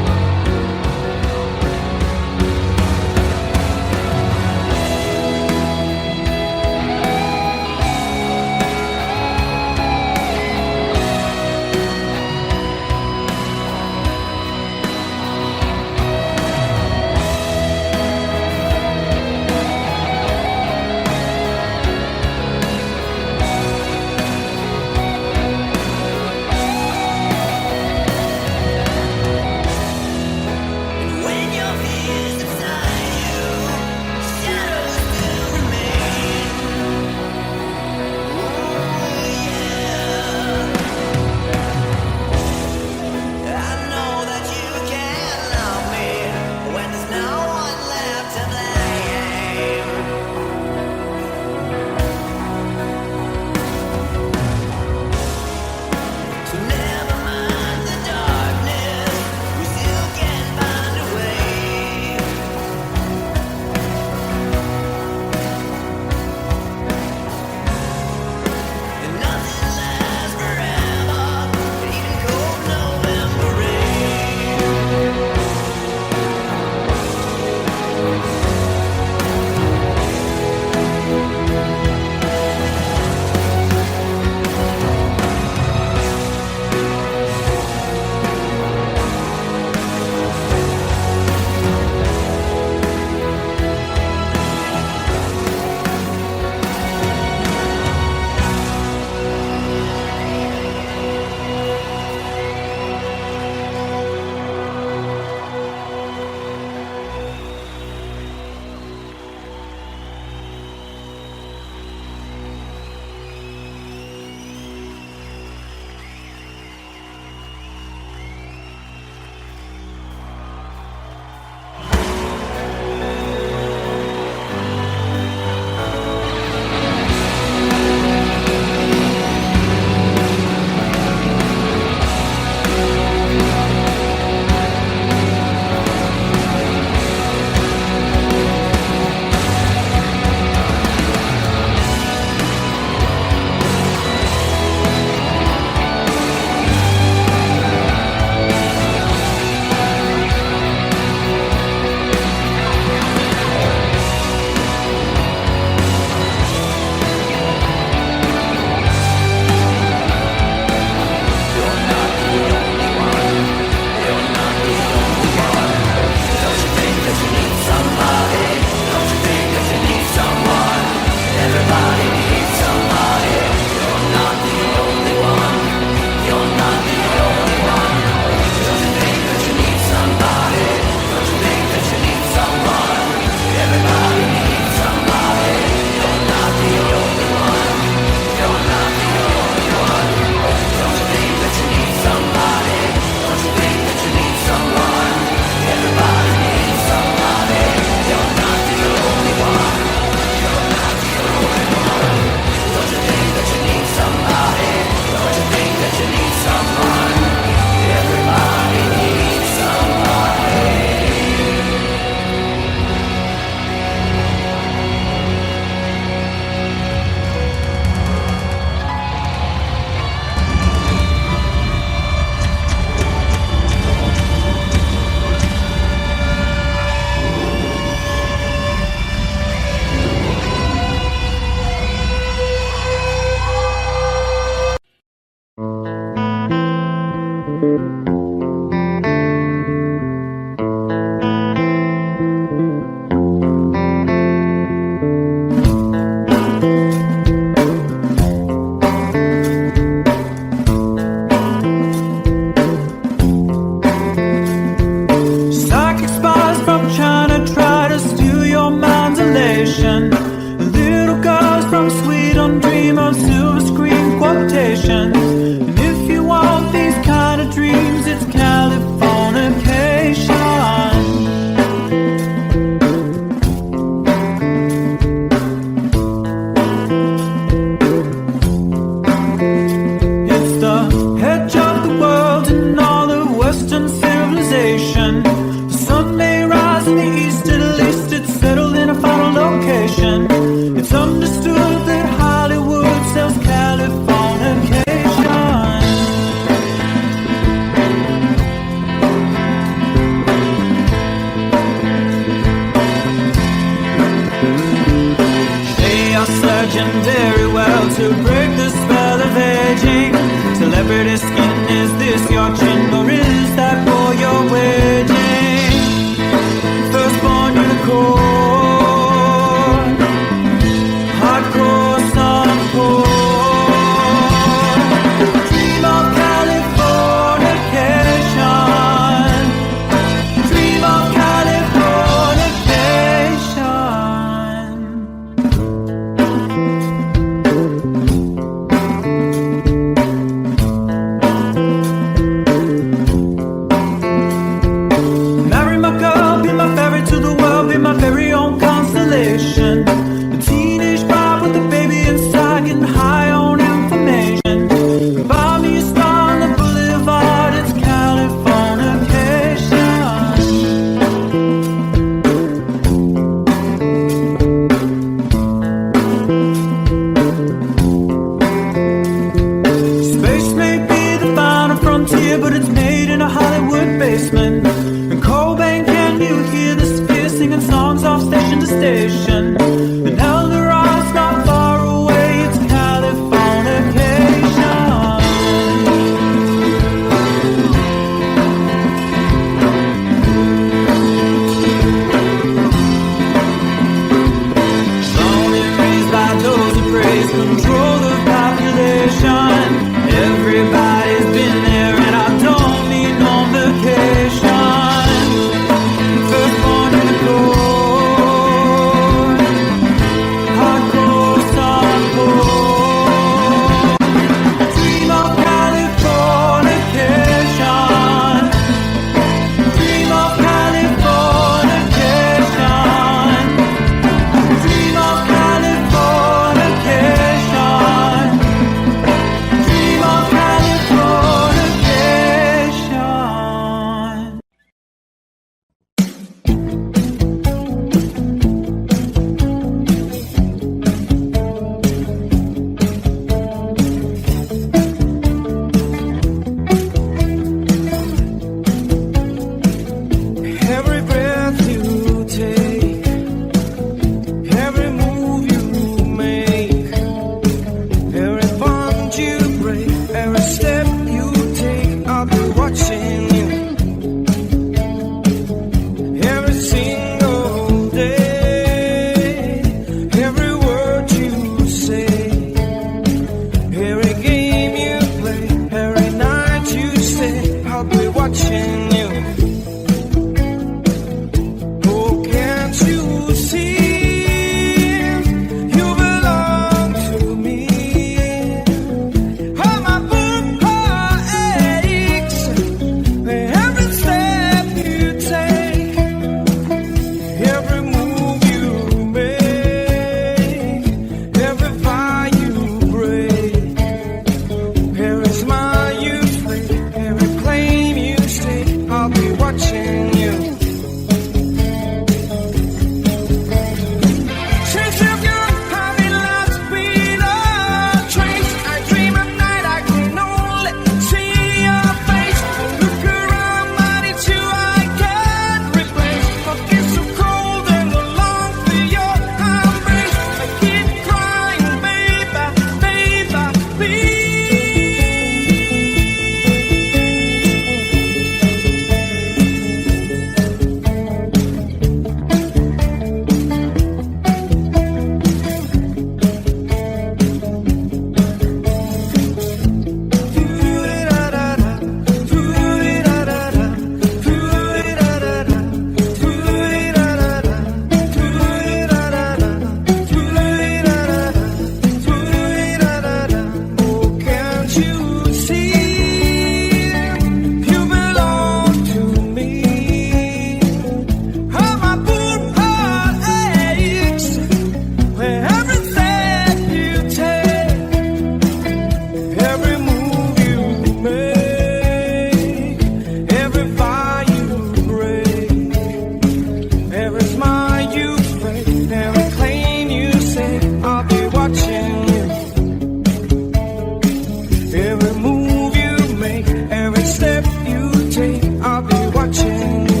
Every move you make, every step you take, I'll be watching you.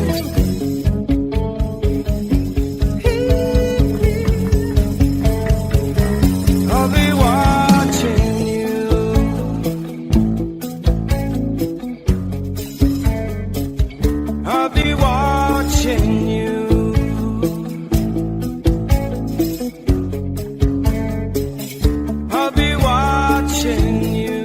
I'll be watching you. I'll be watching you. I'll be watching you.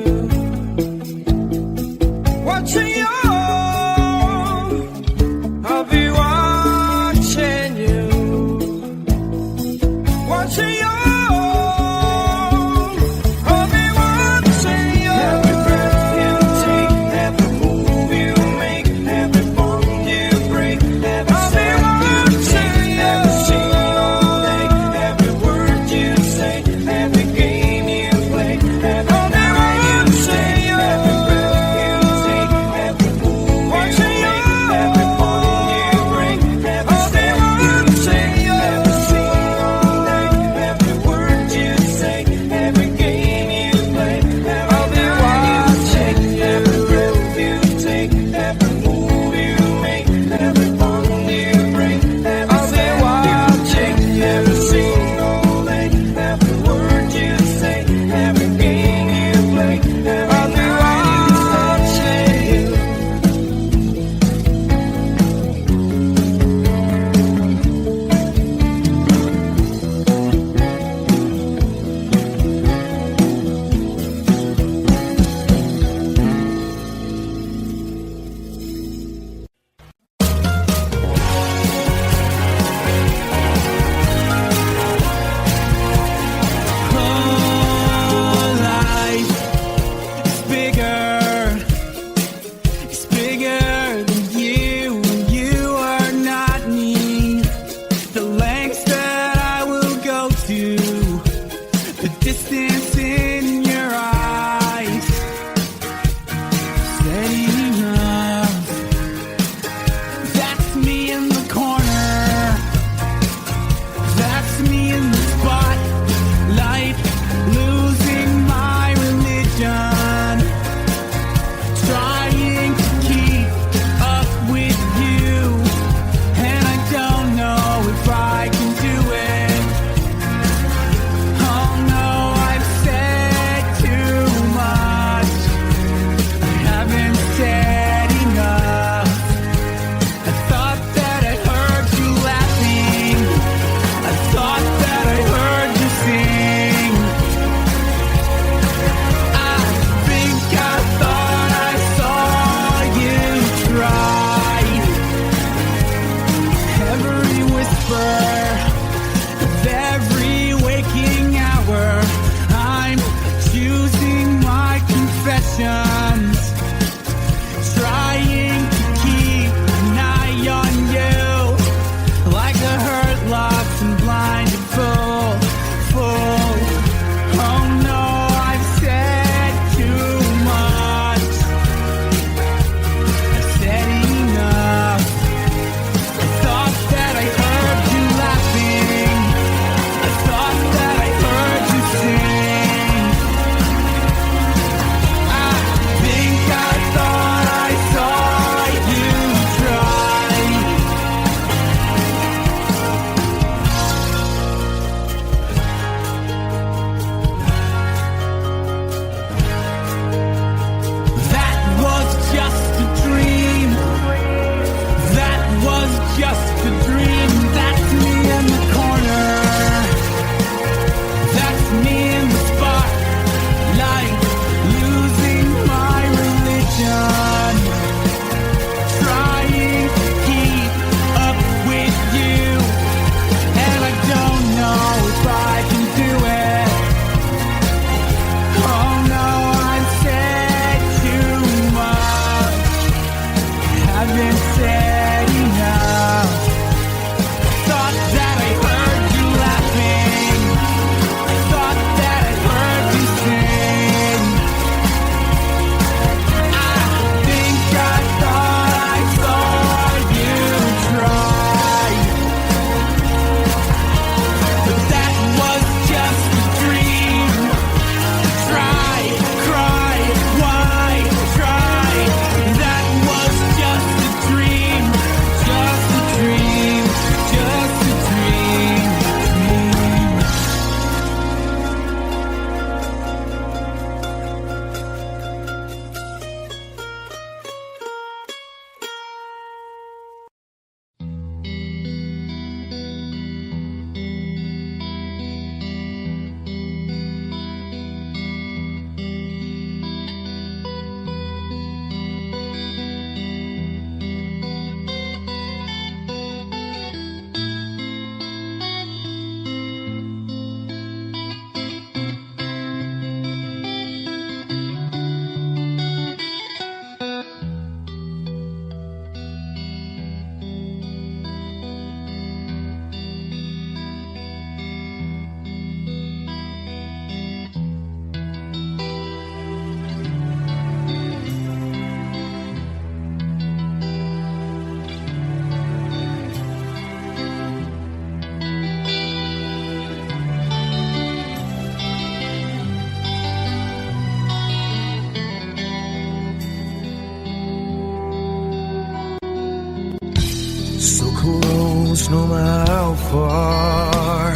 close no matter how far.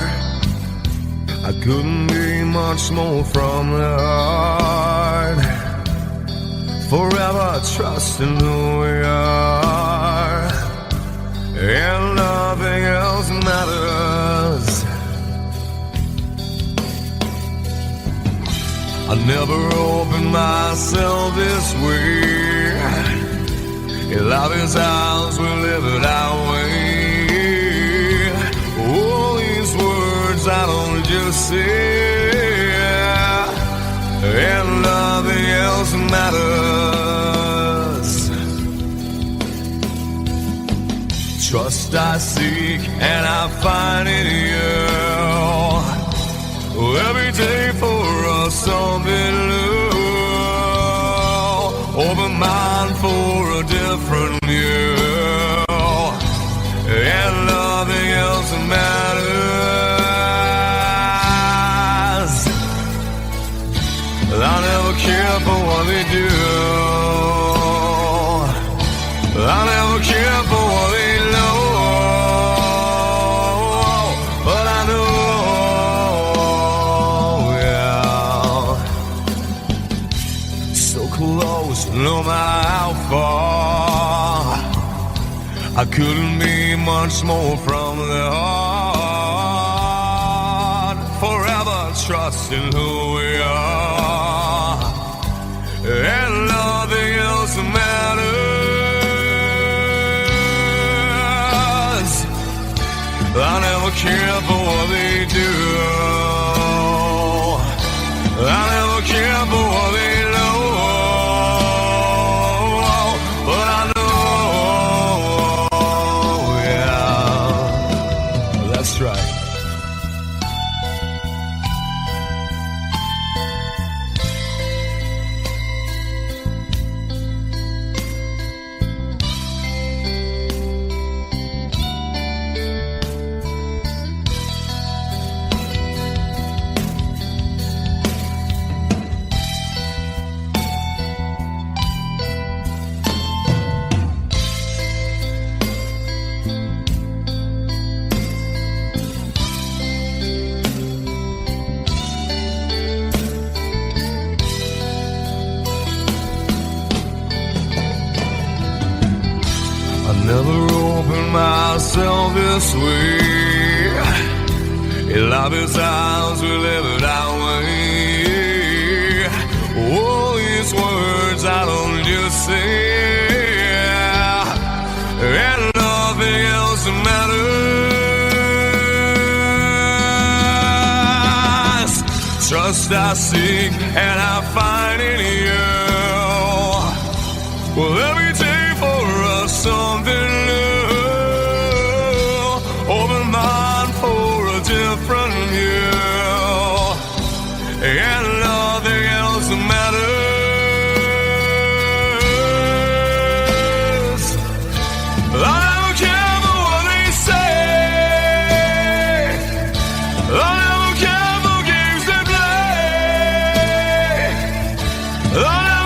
I couldn't be much more from the heart. Forever trusting who we are, and nothing else matters. I never opened myself this way. Love is ours, we live it our way. All these words I don't just say, and nothing else matters. Trust I seek and I find in you. Every day for us something new. Open mind for a different view, and nothing else matters. I never care for what they do. I never care for what they know. But I know, yeah, so close, no matter how far. I couldn't be much more from the heart. Forever trusting who we are, and nothing else matters. I never care for what they do. I never care for what they know. But I know, yeah, that's right. Never opened myself this way. Love is ours, we live it our way. All these words I don't just say, and nothing else matters. Trust I seek and I find in you. Well, every day for us something new. Open mind for a different view, and nothing else matters. I don't care for what they say. I don't care for games they play. I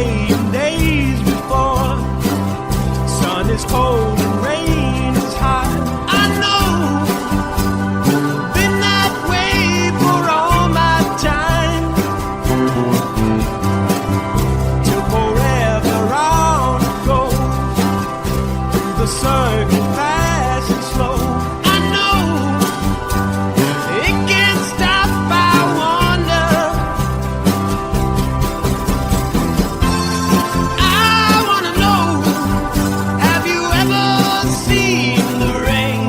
way in days before. Sun is cold and rain is hot. I know, been that way for all my time. Till forever on I go, through the circle fast and slow. I know, it can't stop, I wonder. I wanna know, have you ever seen the rain?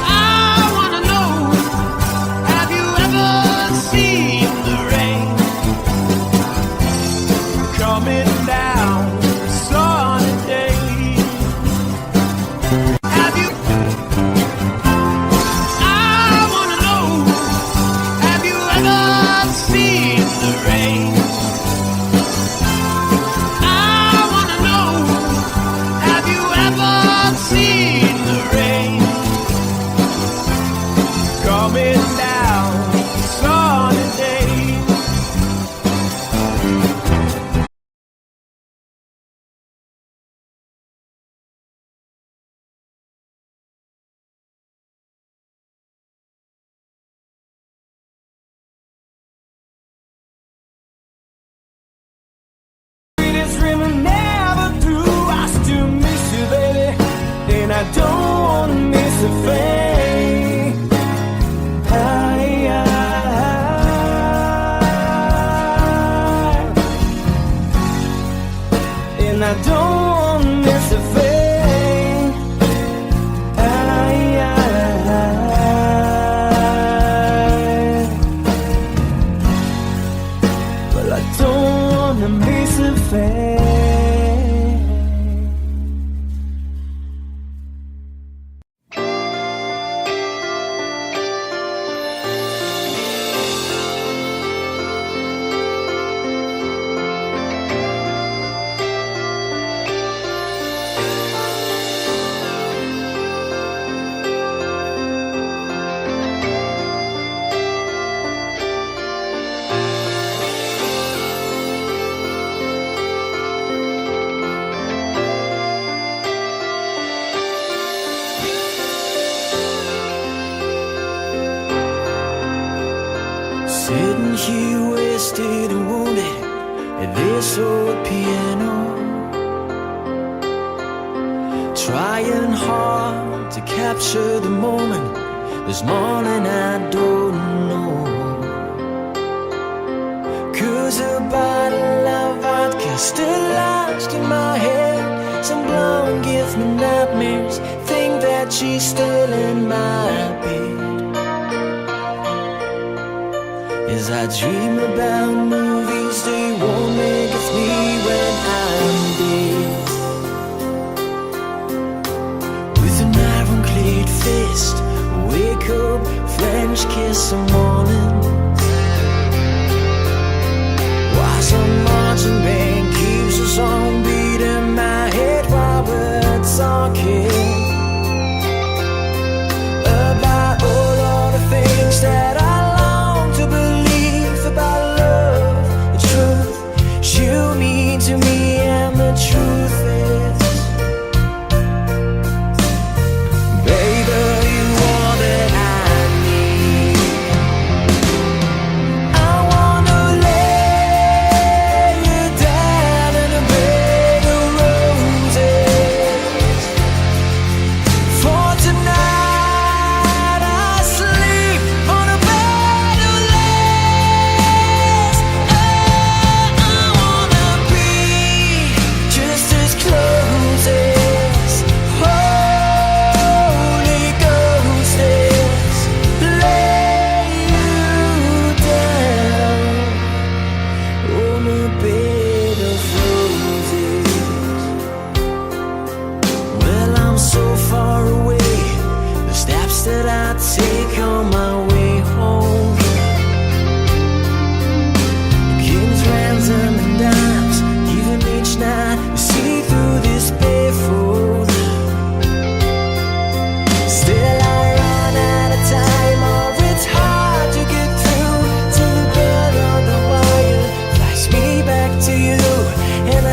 I wanna know, have you ever seen the rain? Coming down sunny day. Have you? I wanna know, have you ever seen the rain? I wanna know, have you ever seen the rain? Coming down sunny day. Greatest dream I never through. I still miss you, baby, and I don't wanna miss a thing. And I don't wanna miss a thing. Well, I don't wanna miss a thing. Sitting here wasted and wounded at this old piano, trying hard to capture the moment. This morning I don't know, 'cause a bottle of vodka still lodged in my head. Some blonde gives me nightmares, think that she's still in my bed. As I dream about movies, they won't make us me when I'm dead. With an ironclad fist, wake up, French kiss some morning. Why some marching band keeps us on beat in my head, Robert talking about all the things that I long to believe about love.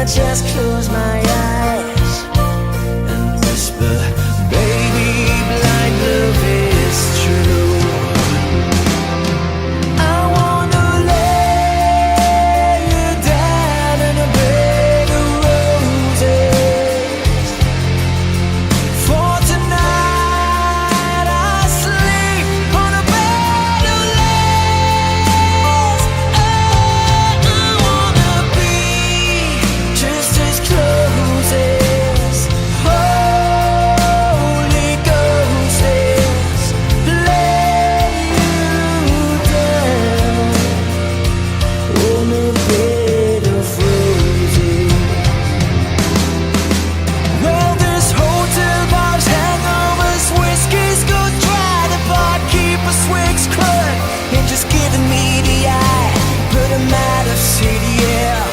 I just close my eyes and whisper, baby, blind love is true. I wanna lay you down in a bed of roses. For tonight I sleep on a bed of lace. Oh, I wanna be just as close as Holy Ghost is. Lay you down on a bed of roses. Well, this hotel bar's hangovers, whiskey's go dry. The barkeeper swigs crud and just giving me the eye. Put him out of city, yeah.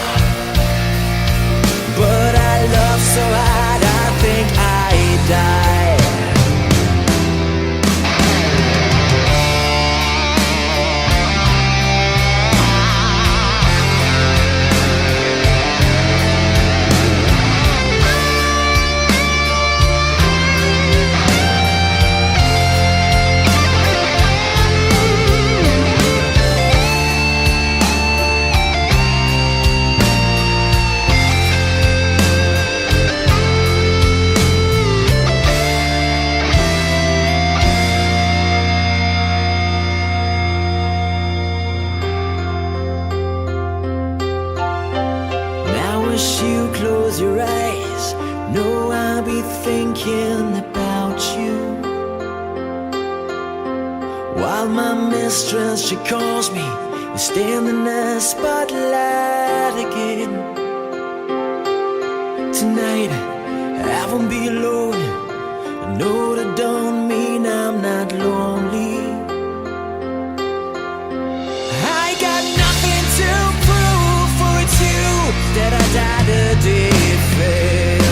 But I love so hard, I think I die. Now as you close your eyes, know I'll be thinking about you. While my mistress, she calls me, you stand in the spotlight again. Tonight, I won't be alone. I know that don't mean I'm not lonely. I got nothing to prove, for it's you that I died a defend.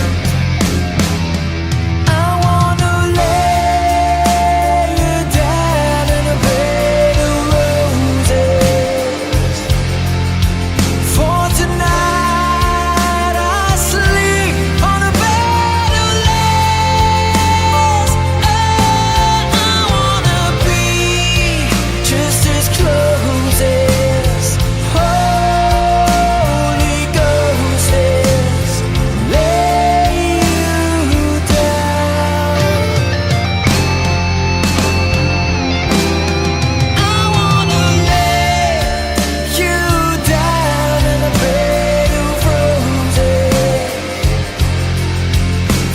I wanna lay you down in a bed of roses. For tonight I sleep on a bed of lace. Oh, I wanna be just as close as Holy Ghost is. Lay you down. I wanna lay you down in a bed of roses.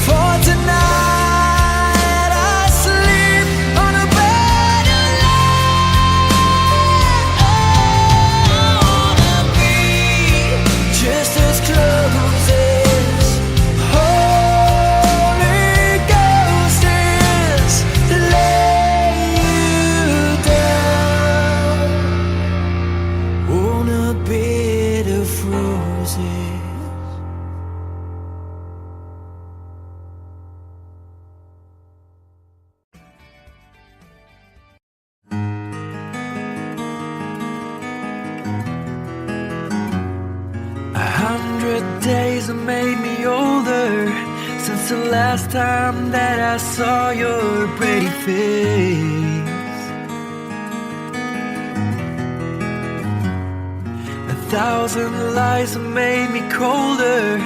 For tonight I sleep on a bed of lace. Oh, I wanna be just as close as Holy Ghost is. Lay you down on a bed of roses. A 100 days have made me older since the last time that I saw your pretty face. 1,000 lies have made me colder,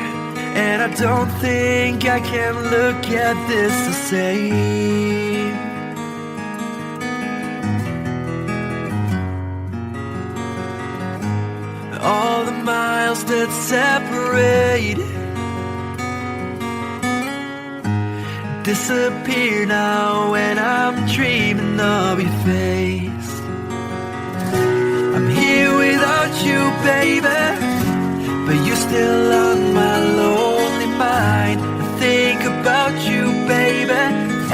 and I don't think I can look at this the same. All the miles that separate disappear now when I'm dreaming of your face. I'm here without you, baby, but you're still on my lonely mind. I think about you, baby,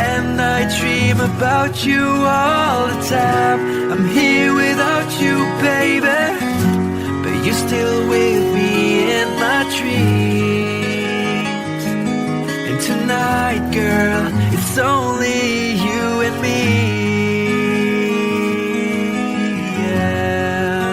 and I dream about you all the time. I'm here without you, baby, but you're still with me in my dreams. And tonight, girl, it's only you and me. Yeah.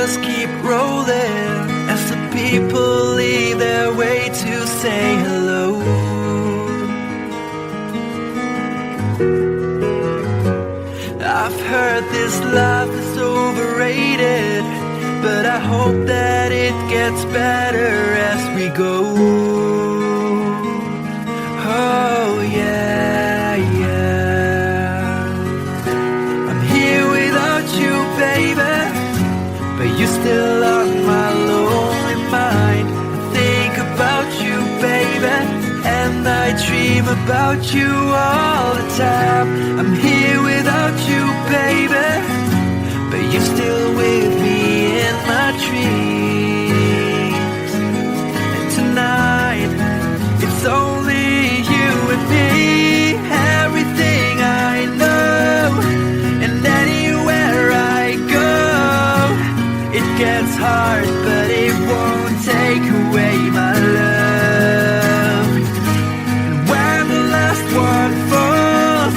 just keep rolling as the people leave their way to say hello. I've heard this life is overrated, but I hope that it gets better as we go. Oh yeah, yeah. I'm here without you, baby, but you're still on my lonely mind. I think about you, baby, and I dream about you all the time. I'm here without you, baby, but you're still with me in my dreams. And tonight, it's only you and me. Everything I know, and anywhere I go, it gets hard, but it won't take away my love. And when the last one falls,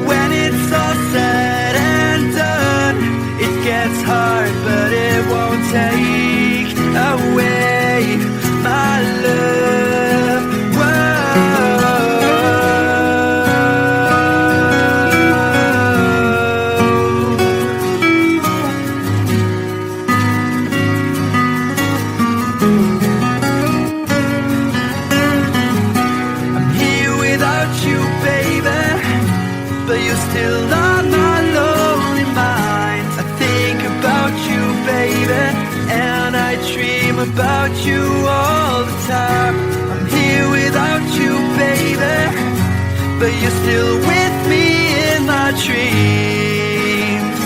when it's all said and done, it gets hard, but it won't take away my love. I'm here without you, baby, but you're still on my lonely mind. I think about you, baby, and I dream about you all the time. I'm here without you, baby, but you're still with me in my dreams.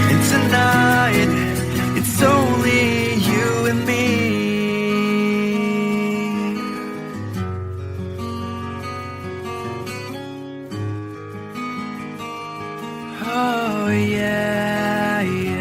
And tonight, it's only you and me. Oh yeah, yeah.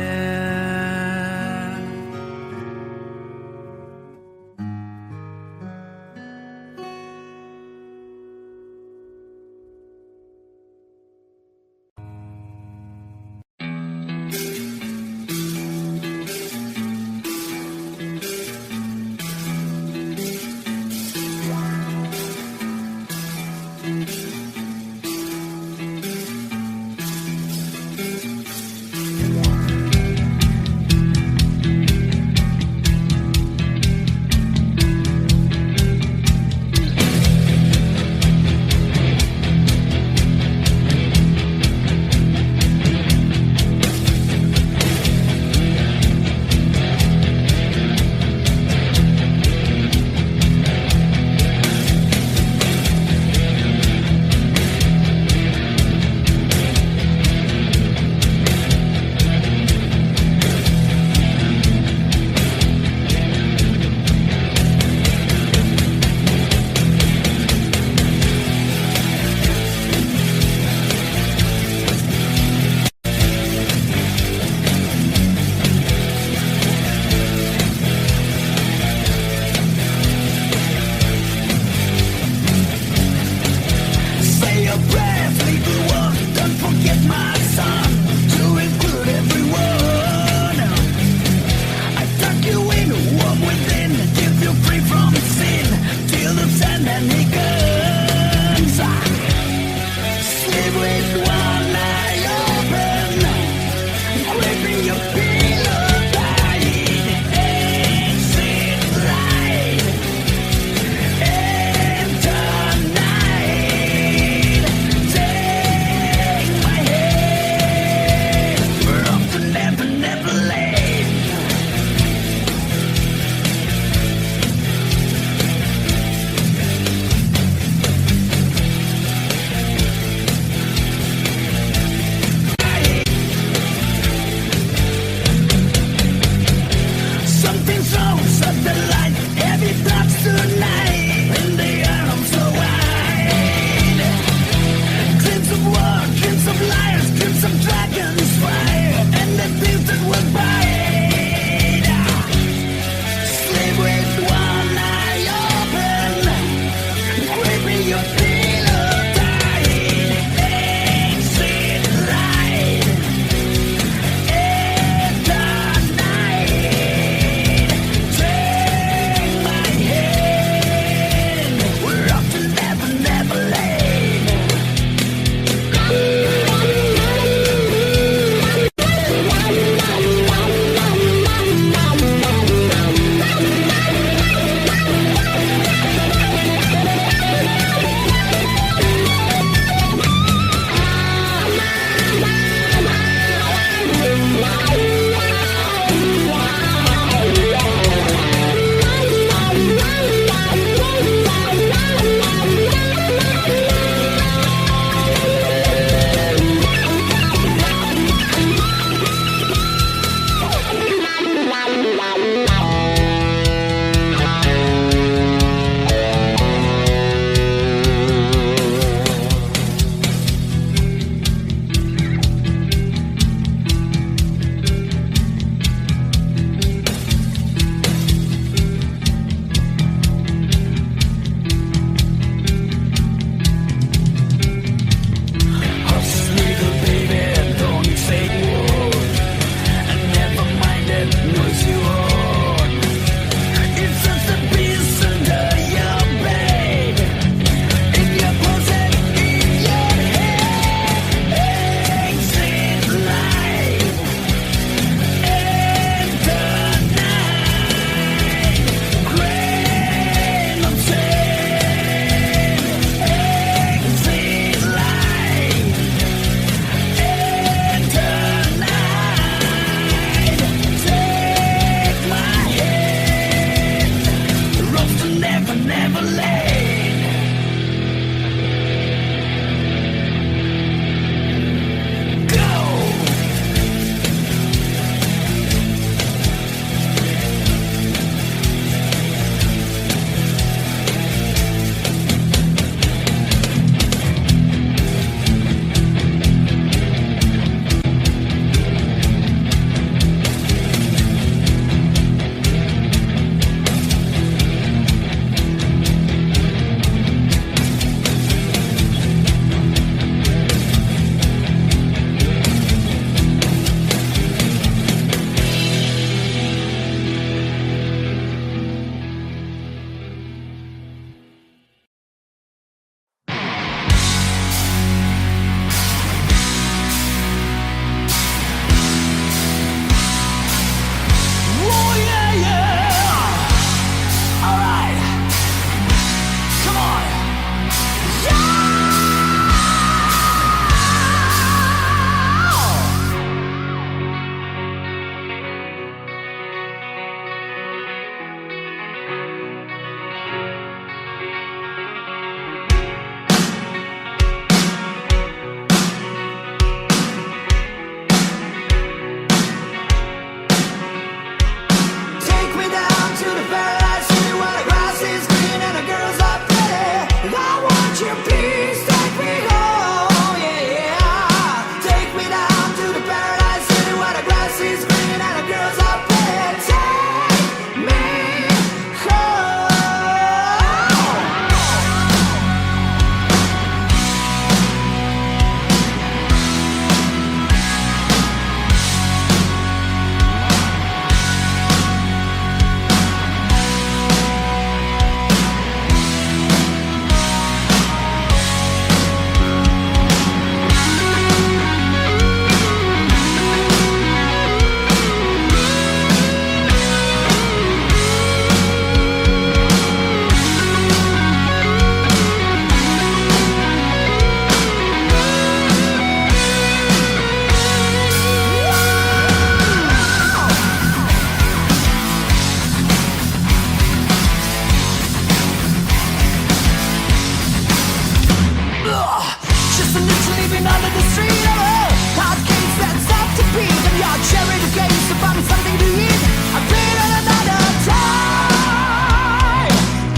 so literally been under the street. Oh, hard case that's up to beat. And your cherry the games to find me something to eat. I've been on another time.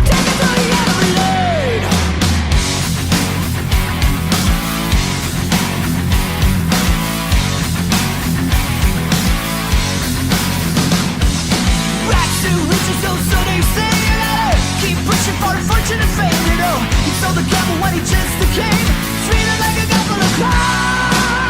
Take it to the end of the lane. Right to riches, so they say, you know. Keep pushing for a fortune and fame, you know. He sold the gamble when he just became sweeter like a couple of clouds.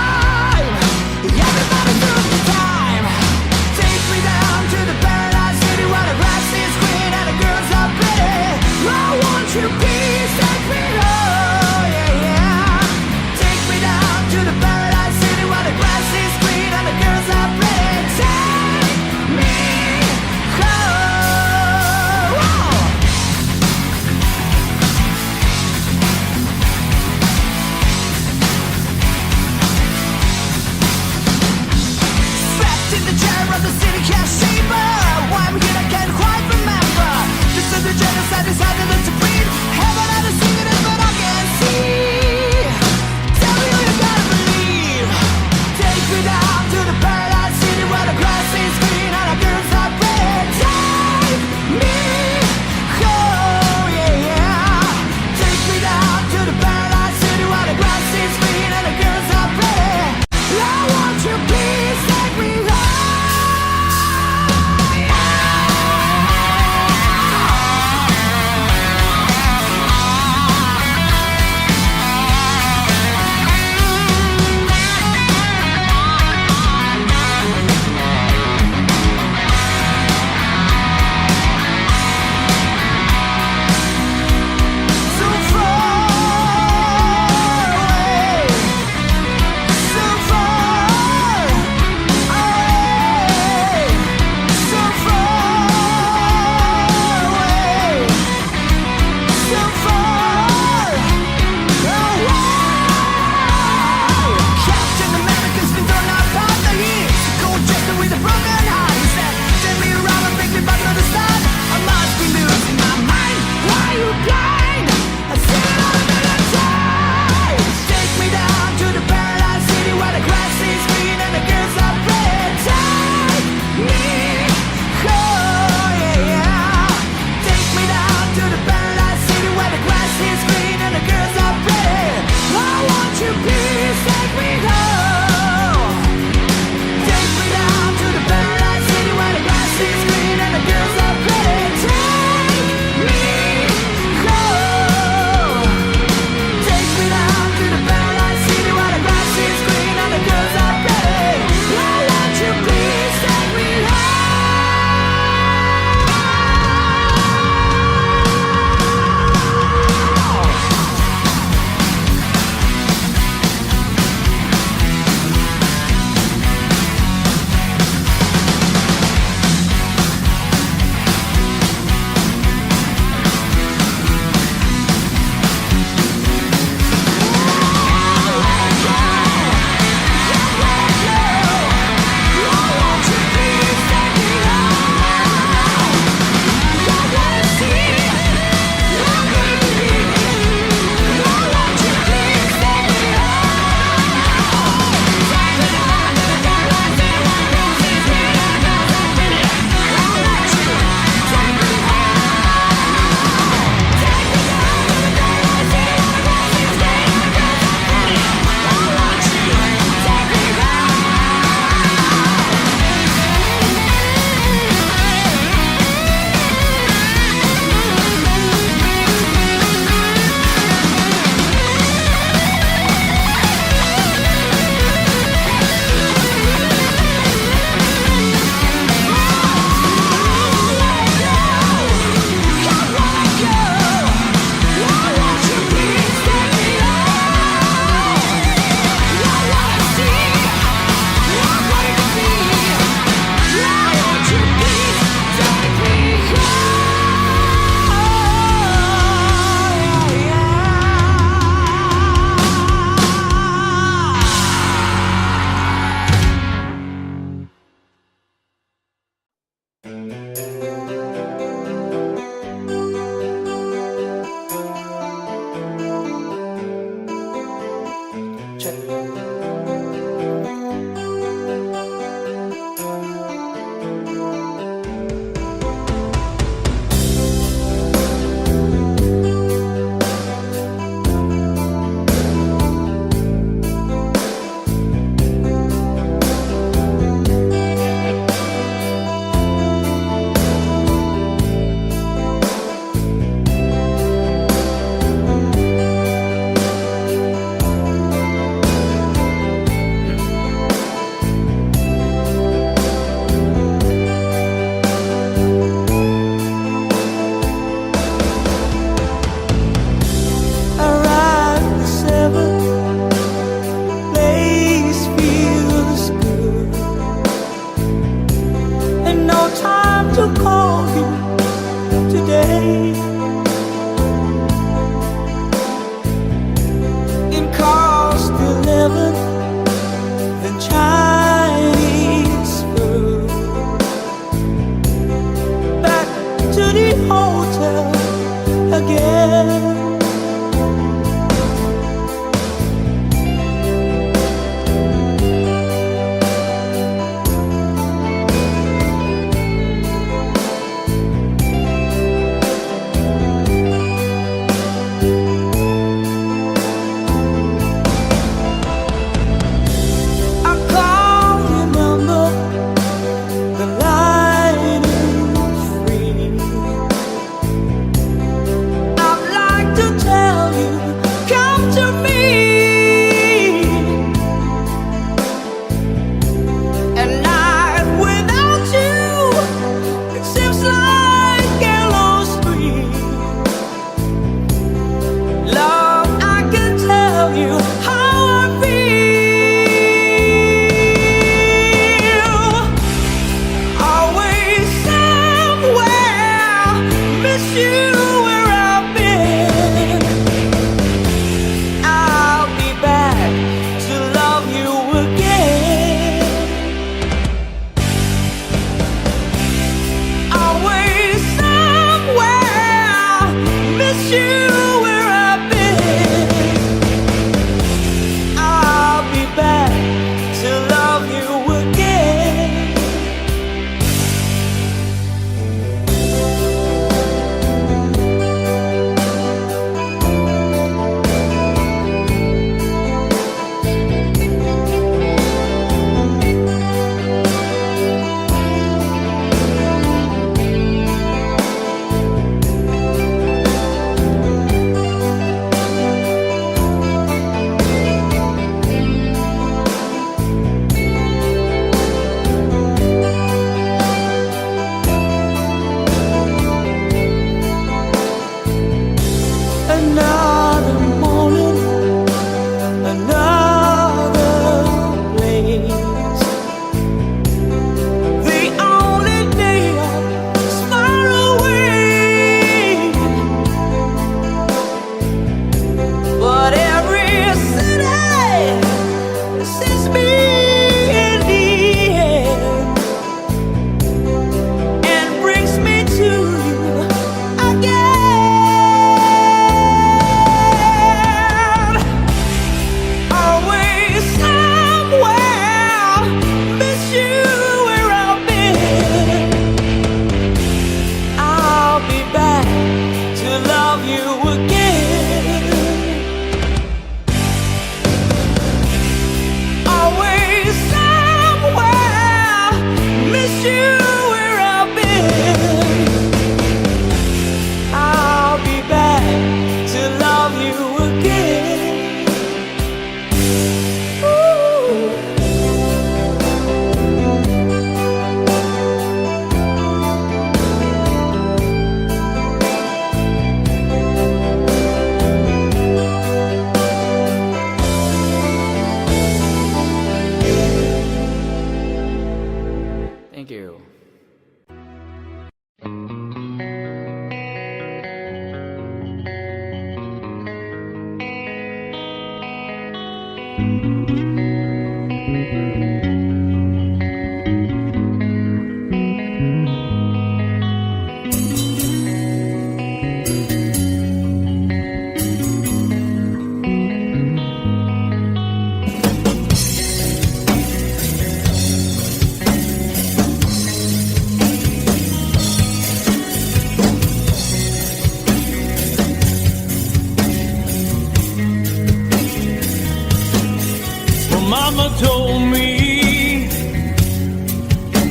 Mama told me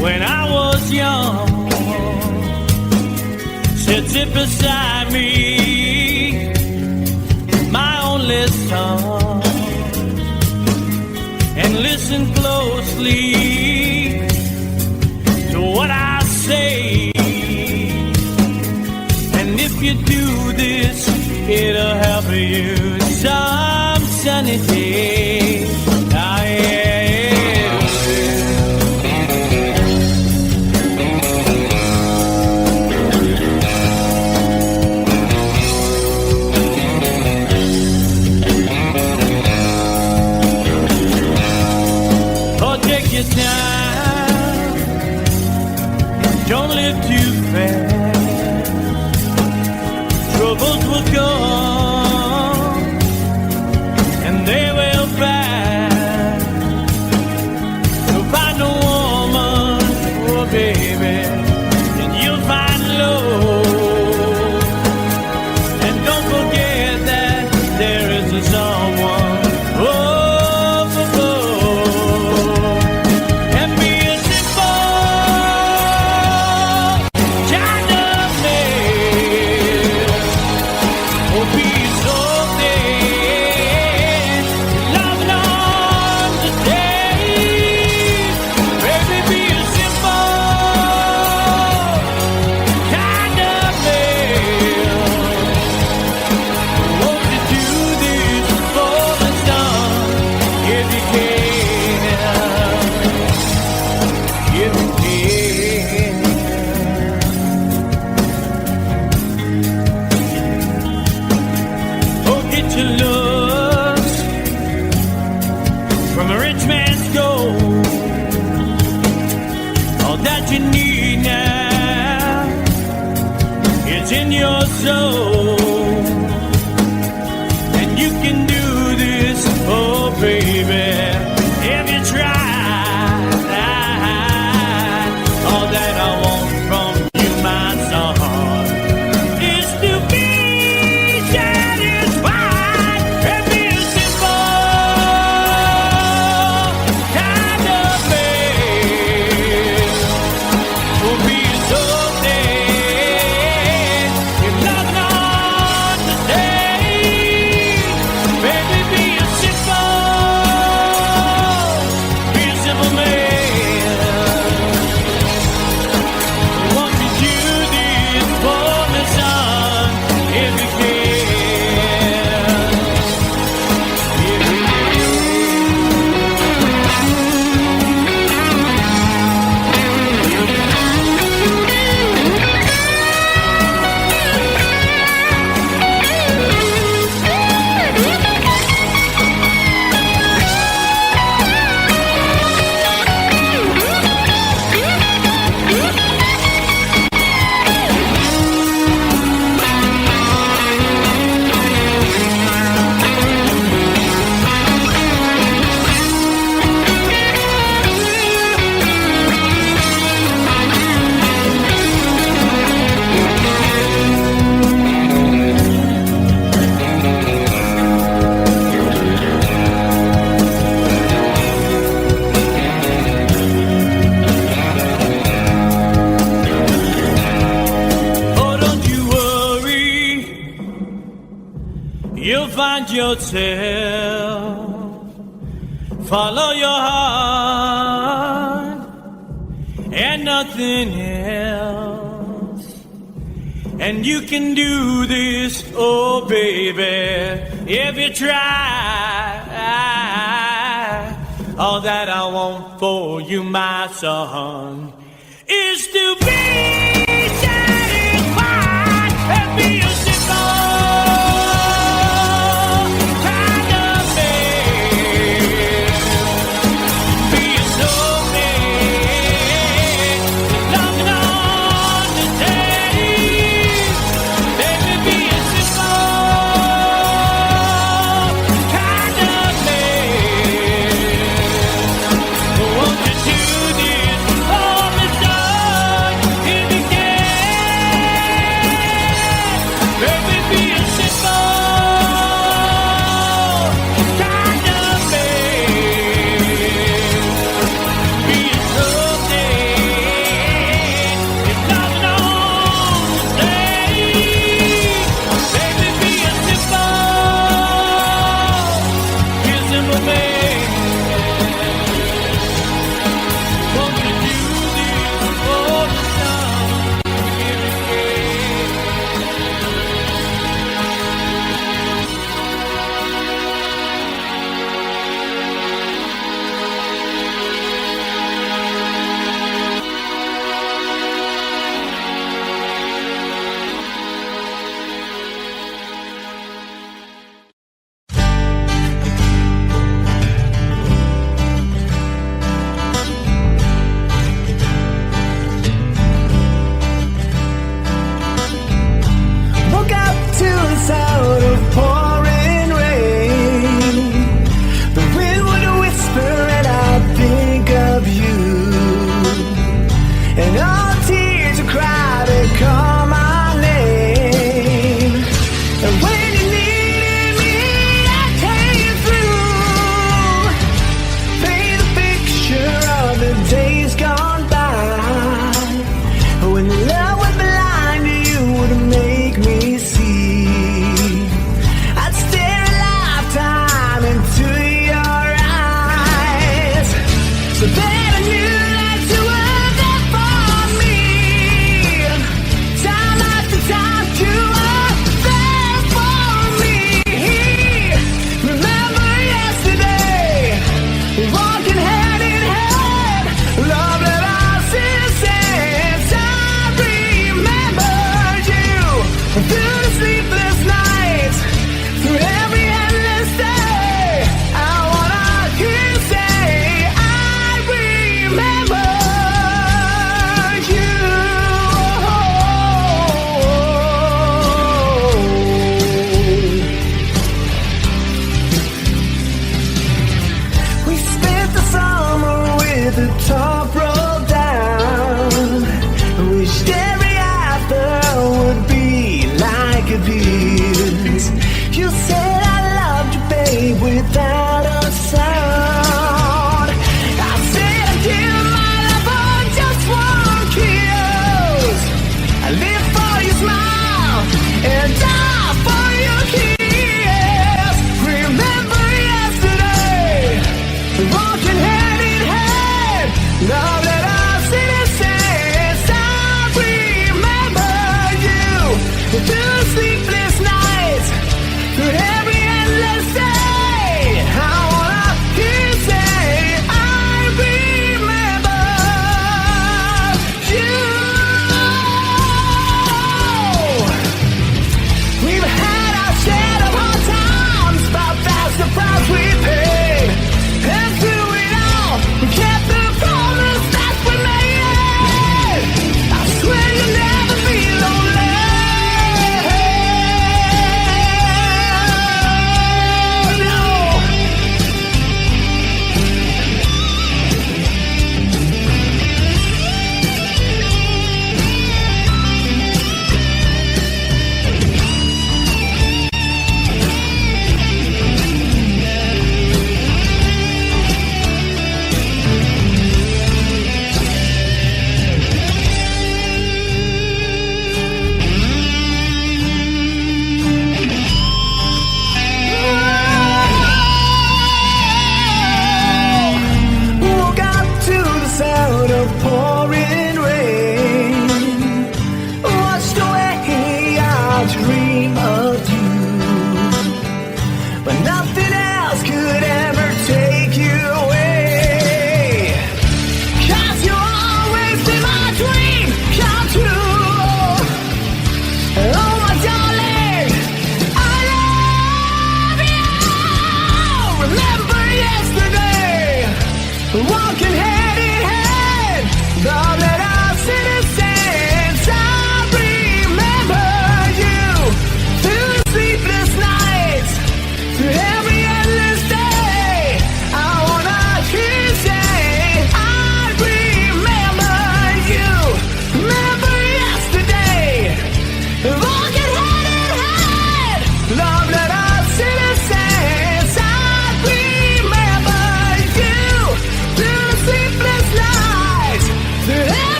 when I was young, said sit beside me, my only son, and listen closely to what I say. And if you do this, it'll help you some sunny day. Ah, yeah. Oh, take your time. Don't live too fast. Troubles will come and they will pass. So find a woman, oh baby, and you'll find love. And don't forget that there is a someone above. And be a simple child of man. Oh, be so dead, loving on the day. Baby, be a simple kind of man. Won't you do this for the sun if you can? If you can. Oh, get your looks from a rich man's gold. All that you need now is in your soul. And you can do this, oh baby, if you try. All that I want from you, my son, is to be satisfied and be a simple kind of man. Oh, be so dead, you're not on the day. Baby, be a simple man. Won't you do this for me, son, if you can? If you Oh, don't you worry, you'll find yourself. Follow your heart and nothing else. And you can do this, oh baby, if you try. All that I want for you, my son, is to be satisfied and be a simple kind of man. Be a soul man, loving on the day. Baby, be a simple kind of man. Won't you do this for me, son, if you the man. Won't you do this for the sun? Here again.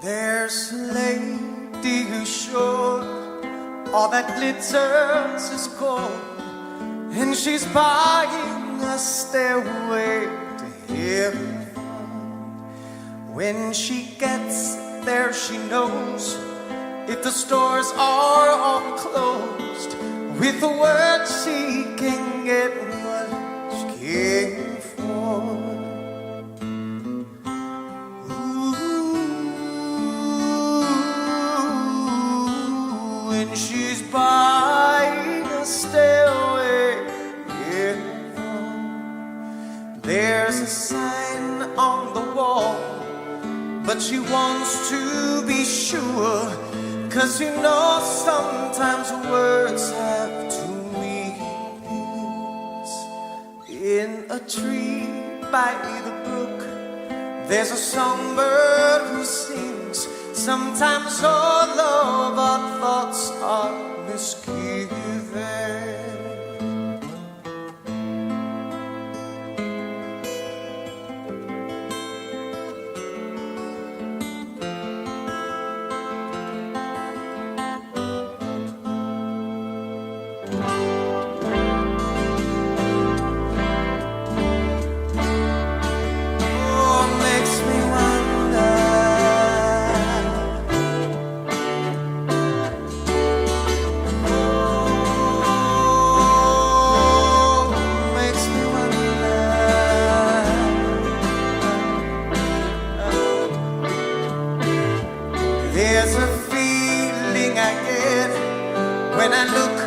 There's a lady who's sure all that glitters is gold, and she's buying a stairway to heaven. When she gets there, she knows if the stores are all closed, with the word she can get what she came for. Ooh, and she's buying a stairway here. There's a sign on the wall, but she wants to be sure, 'cause you know sometimes words have two meanings. In a tree by the brook, there's a songbird who sings. Sometimes all of our thoughts are misgiven. There's a feeling I get when I look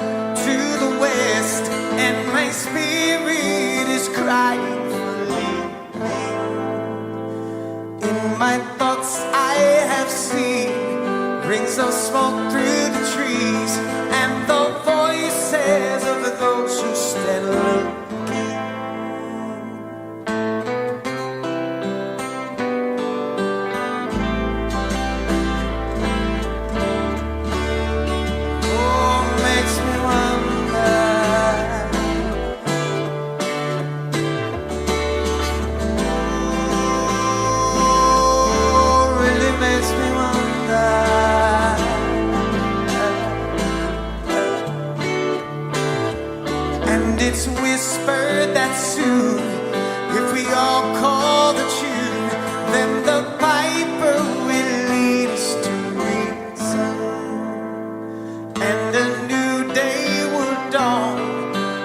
to the west, and my spirit is crying for leaving. In my thoughts I have seen rings of smoke through the trees, and the voices of those who stand looking. It's whispered that soon, if we all call the tune, then the piper will lead us to reason, and a new day will dawn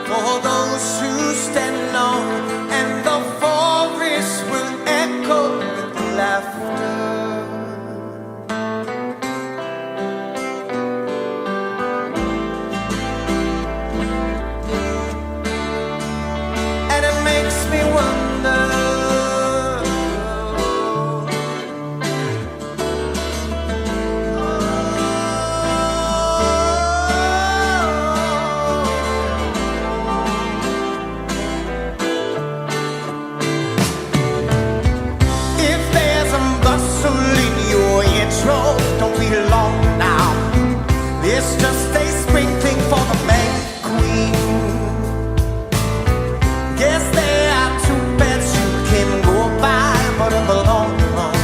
for those who stand alone, and the forest will echo with laughter. Don't be long now. It's just a spring thing for the May Queen. Guess there are two beds you can go by, but in the long run,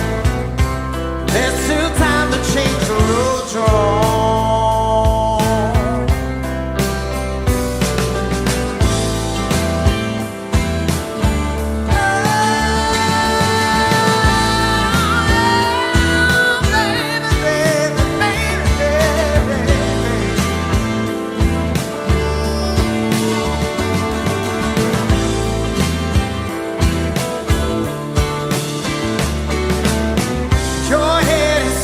there's still time to change the road you're on. Your head is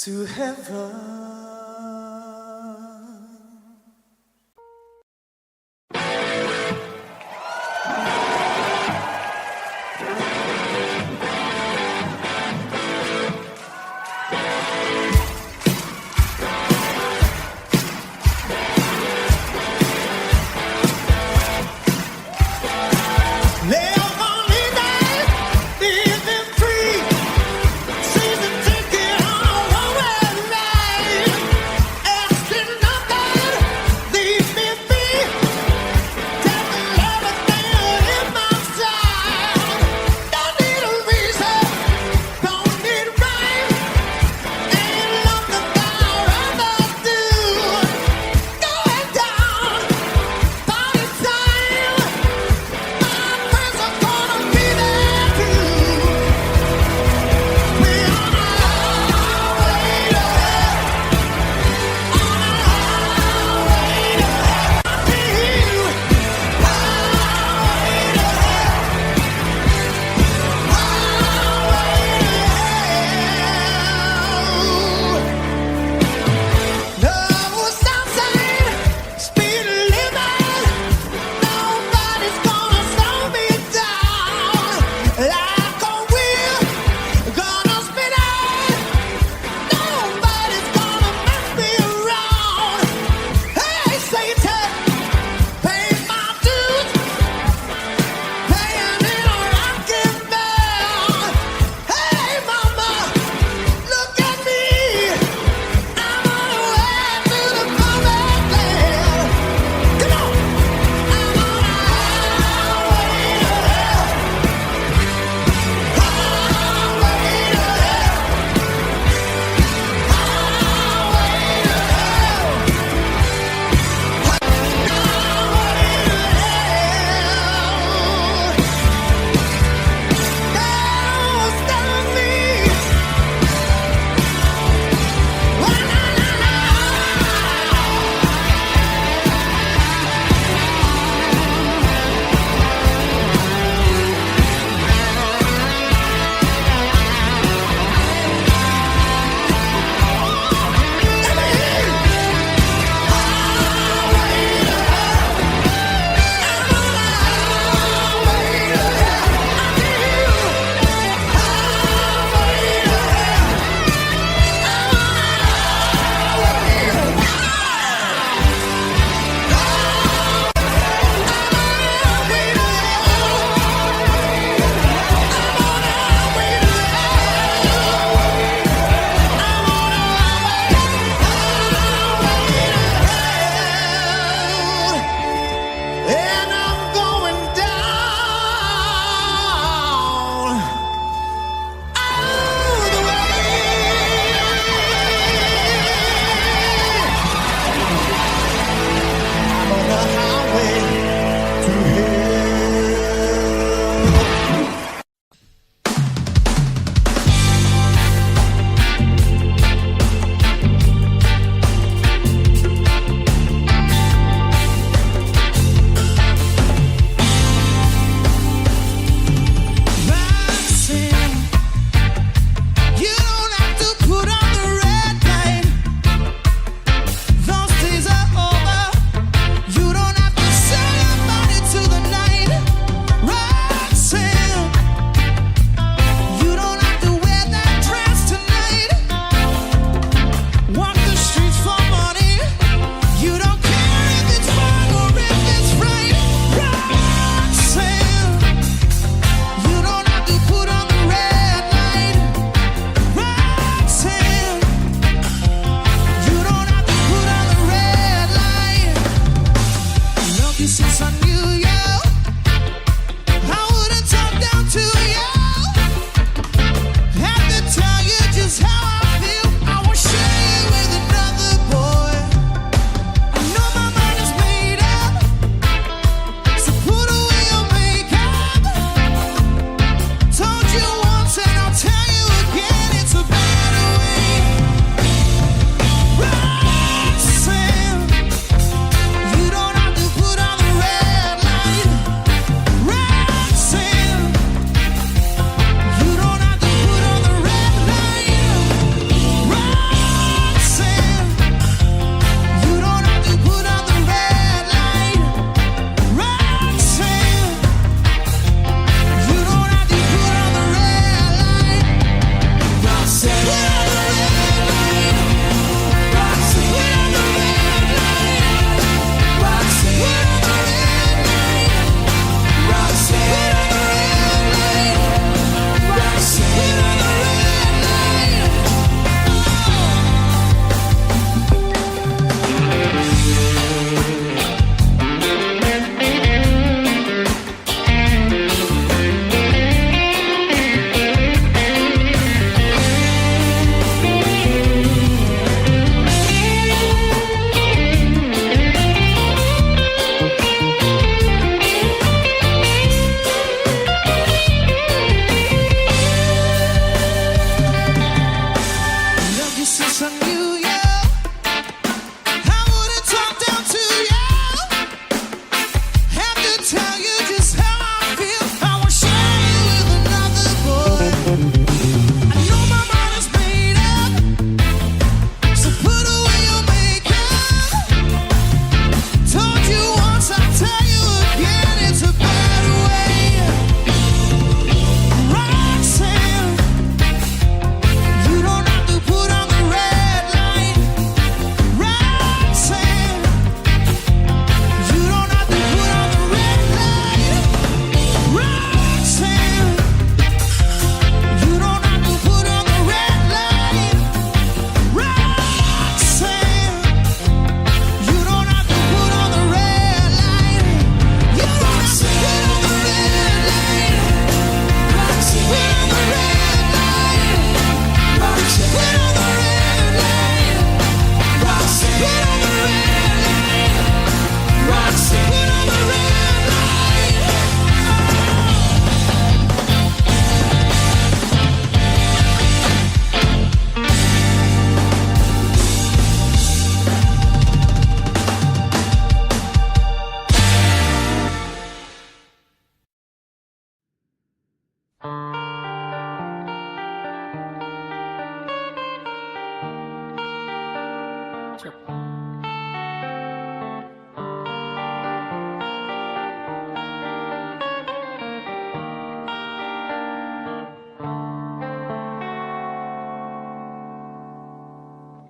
to heaven. Living free, season ticket on one way night.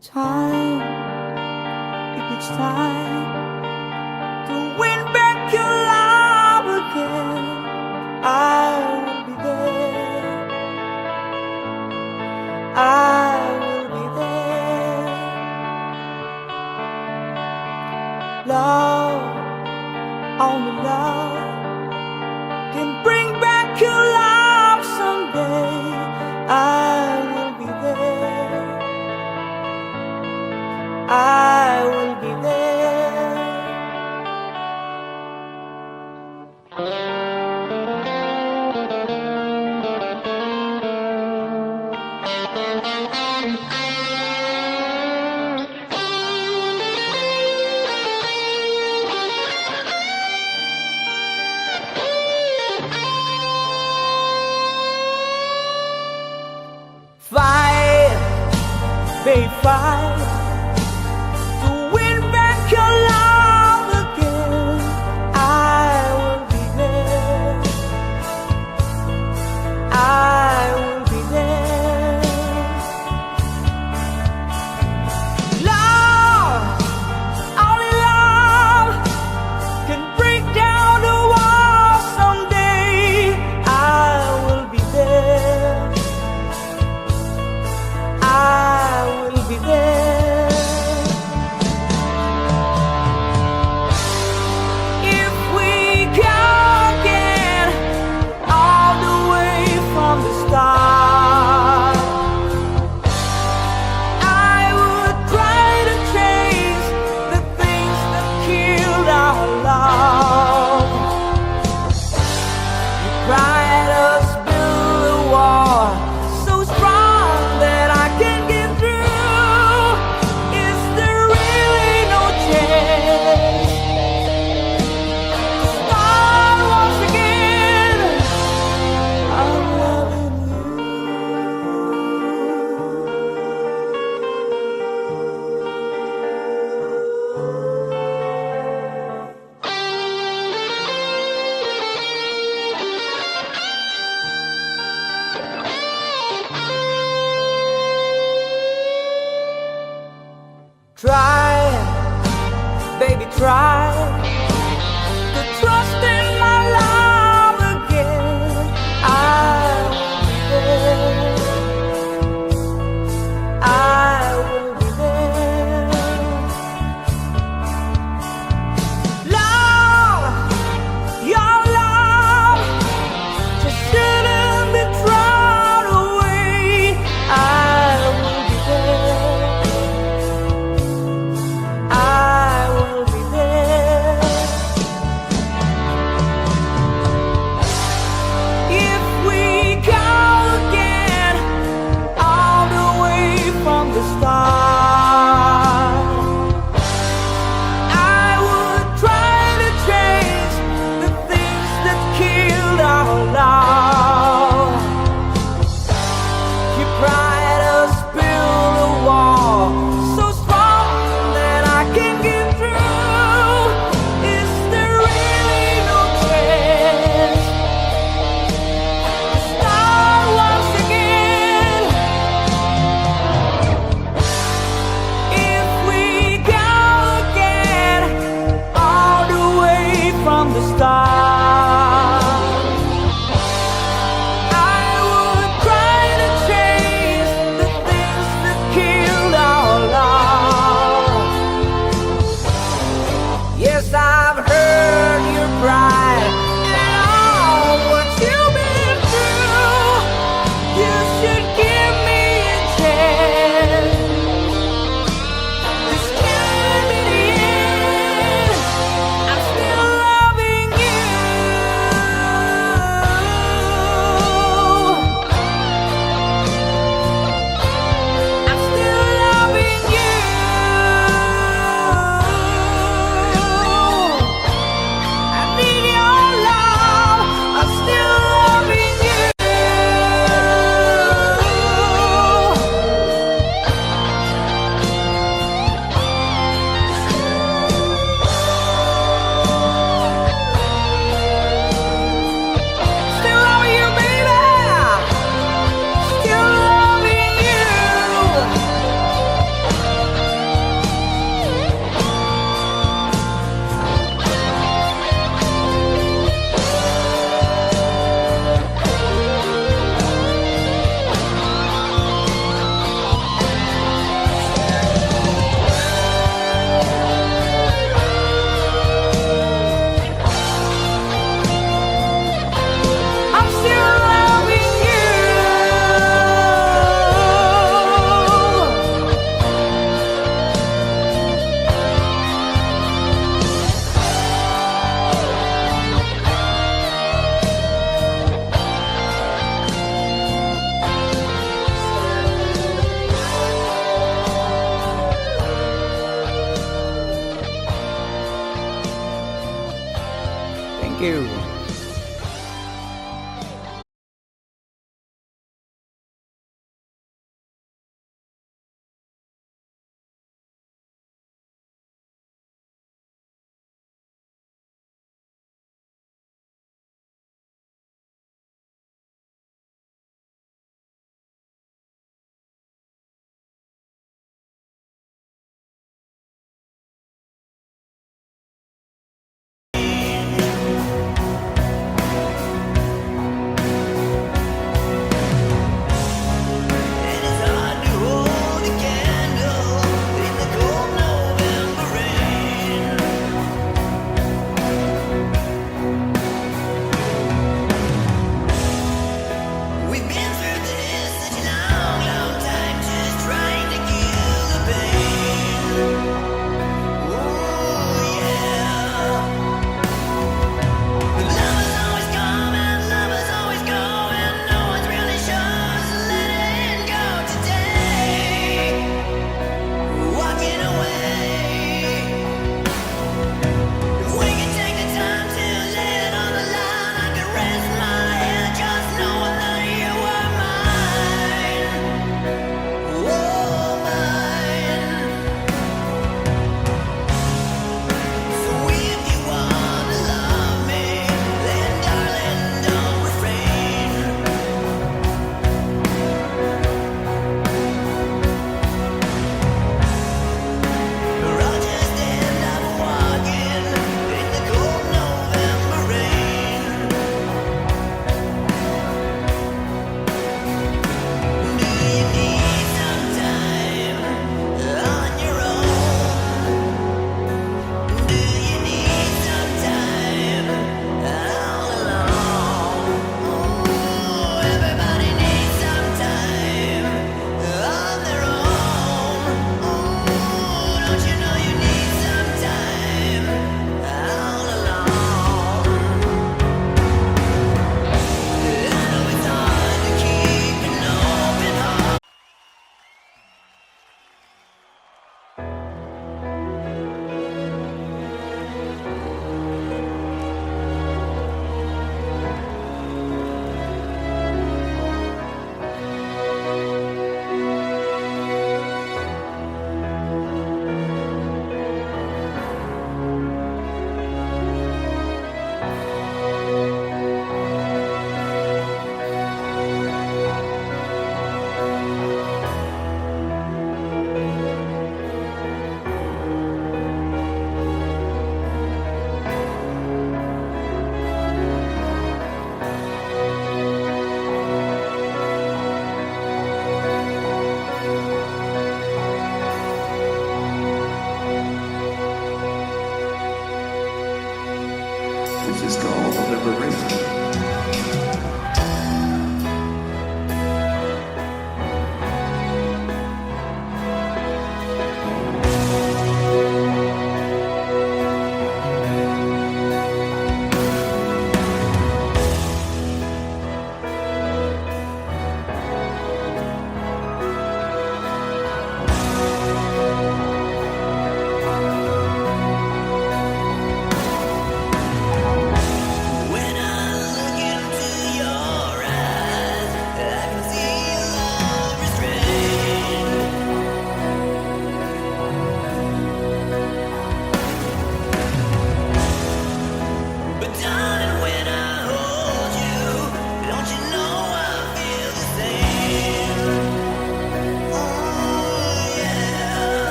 Time, if it's time to win back your love again, I will be there. I will be there. Love, only love can bring back your love someday. I will be there. I will be there. Fight, babe, fight. Try, baby, try to trust in my love again. I will be there. I will be there. Love, your love just shouldn't be thrown away. I will be there. I will be there.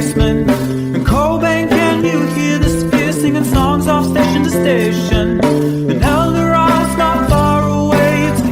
basement. And Cobain, can you hear the sphere singing songs off station to station?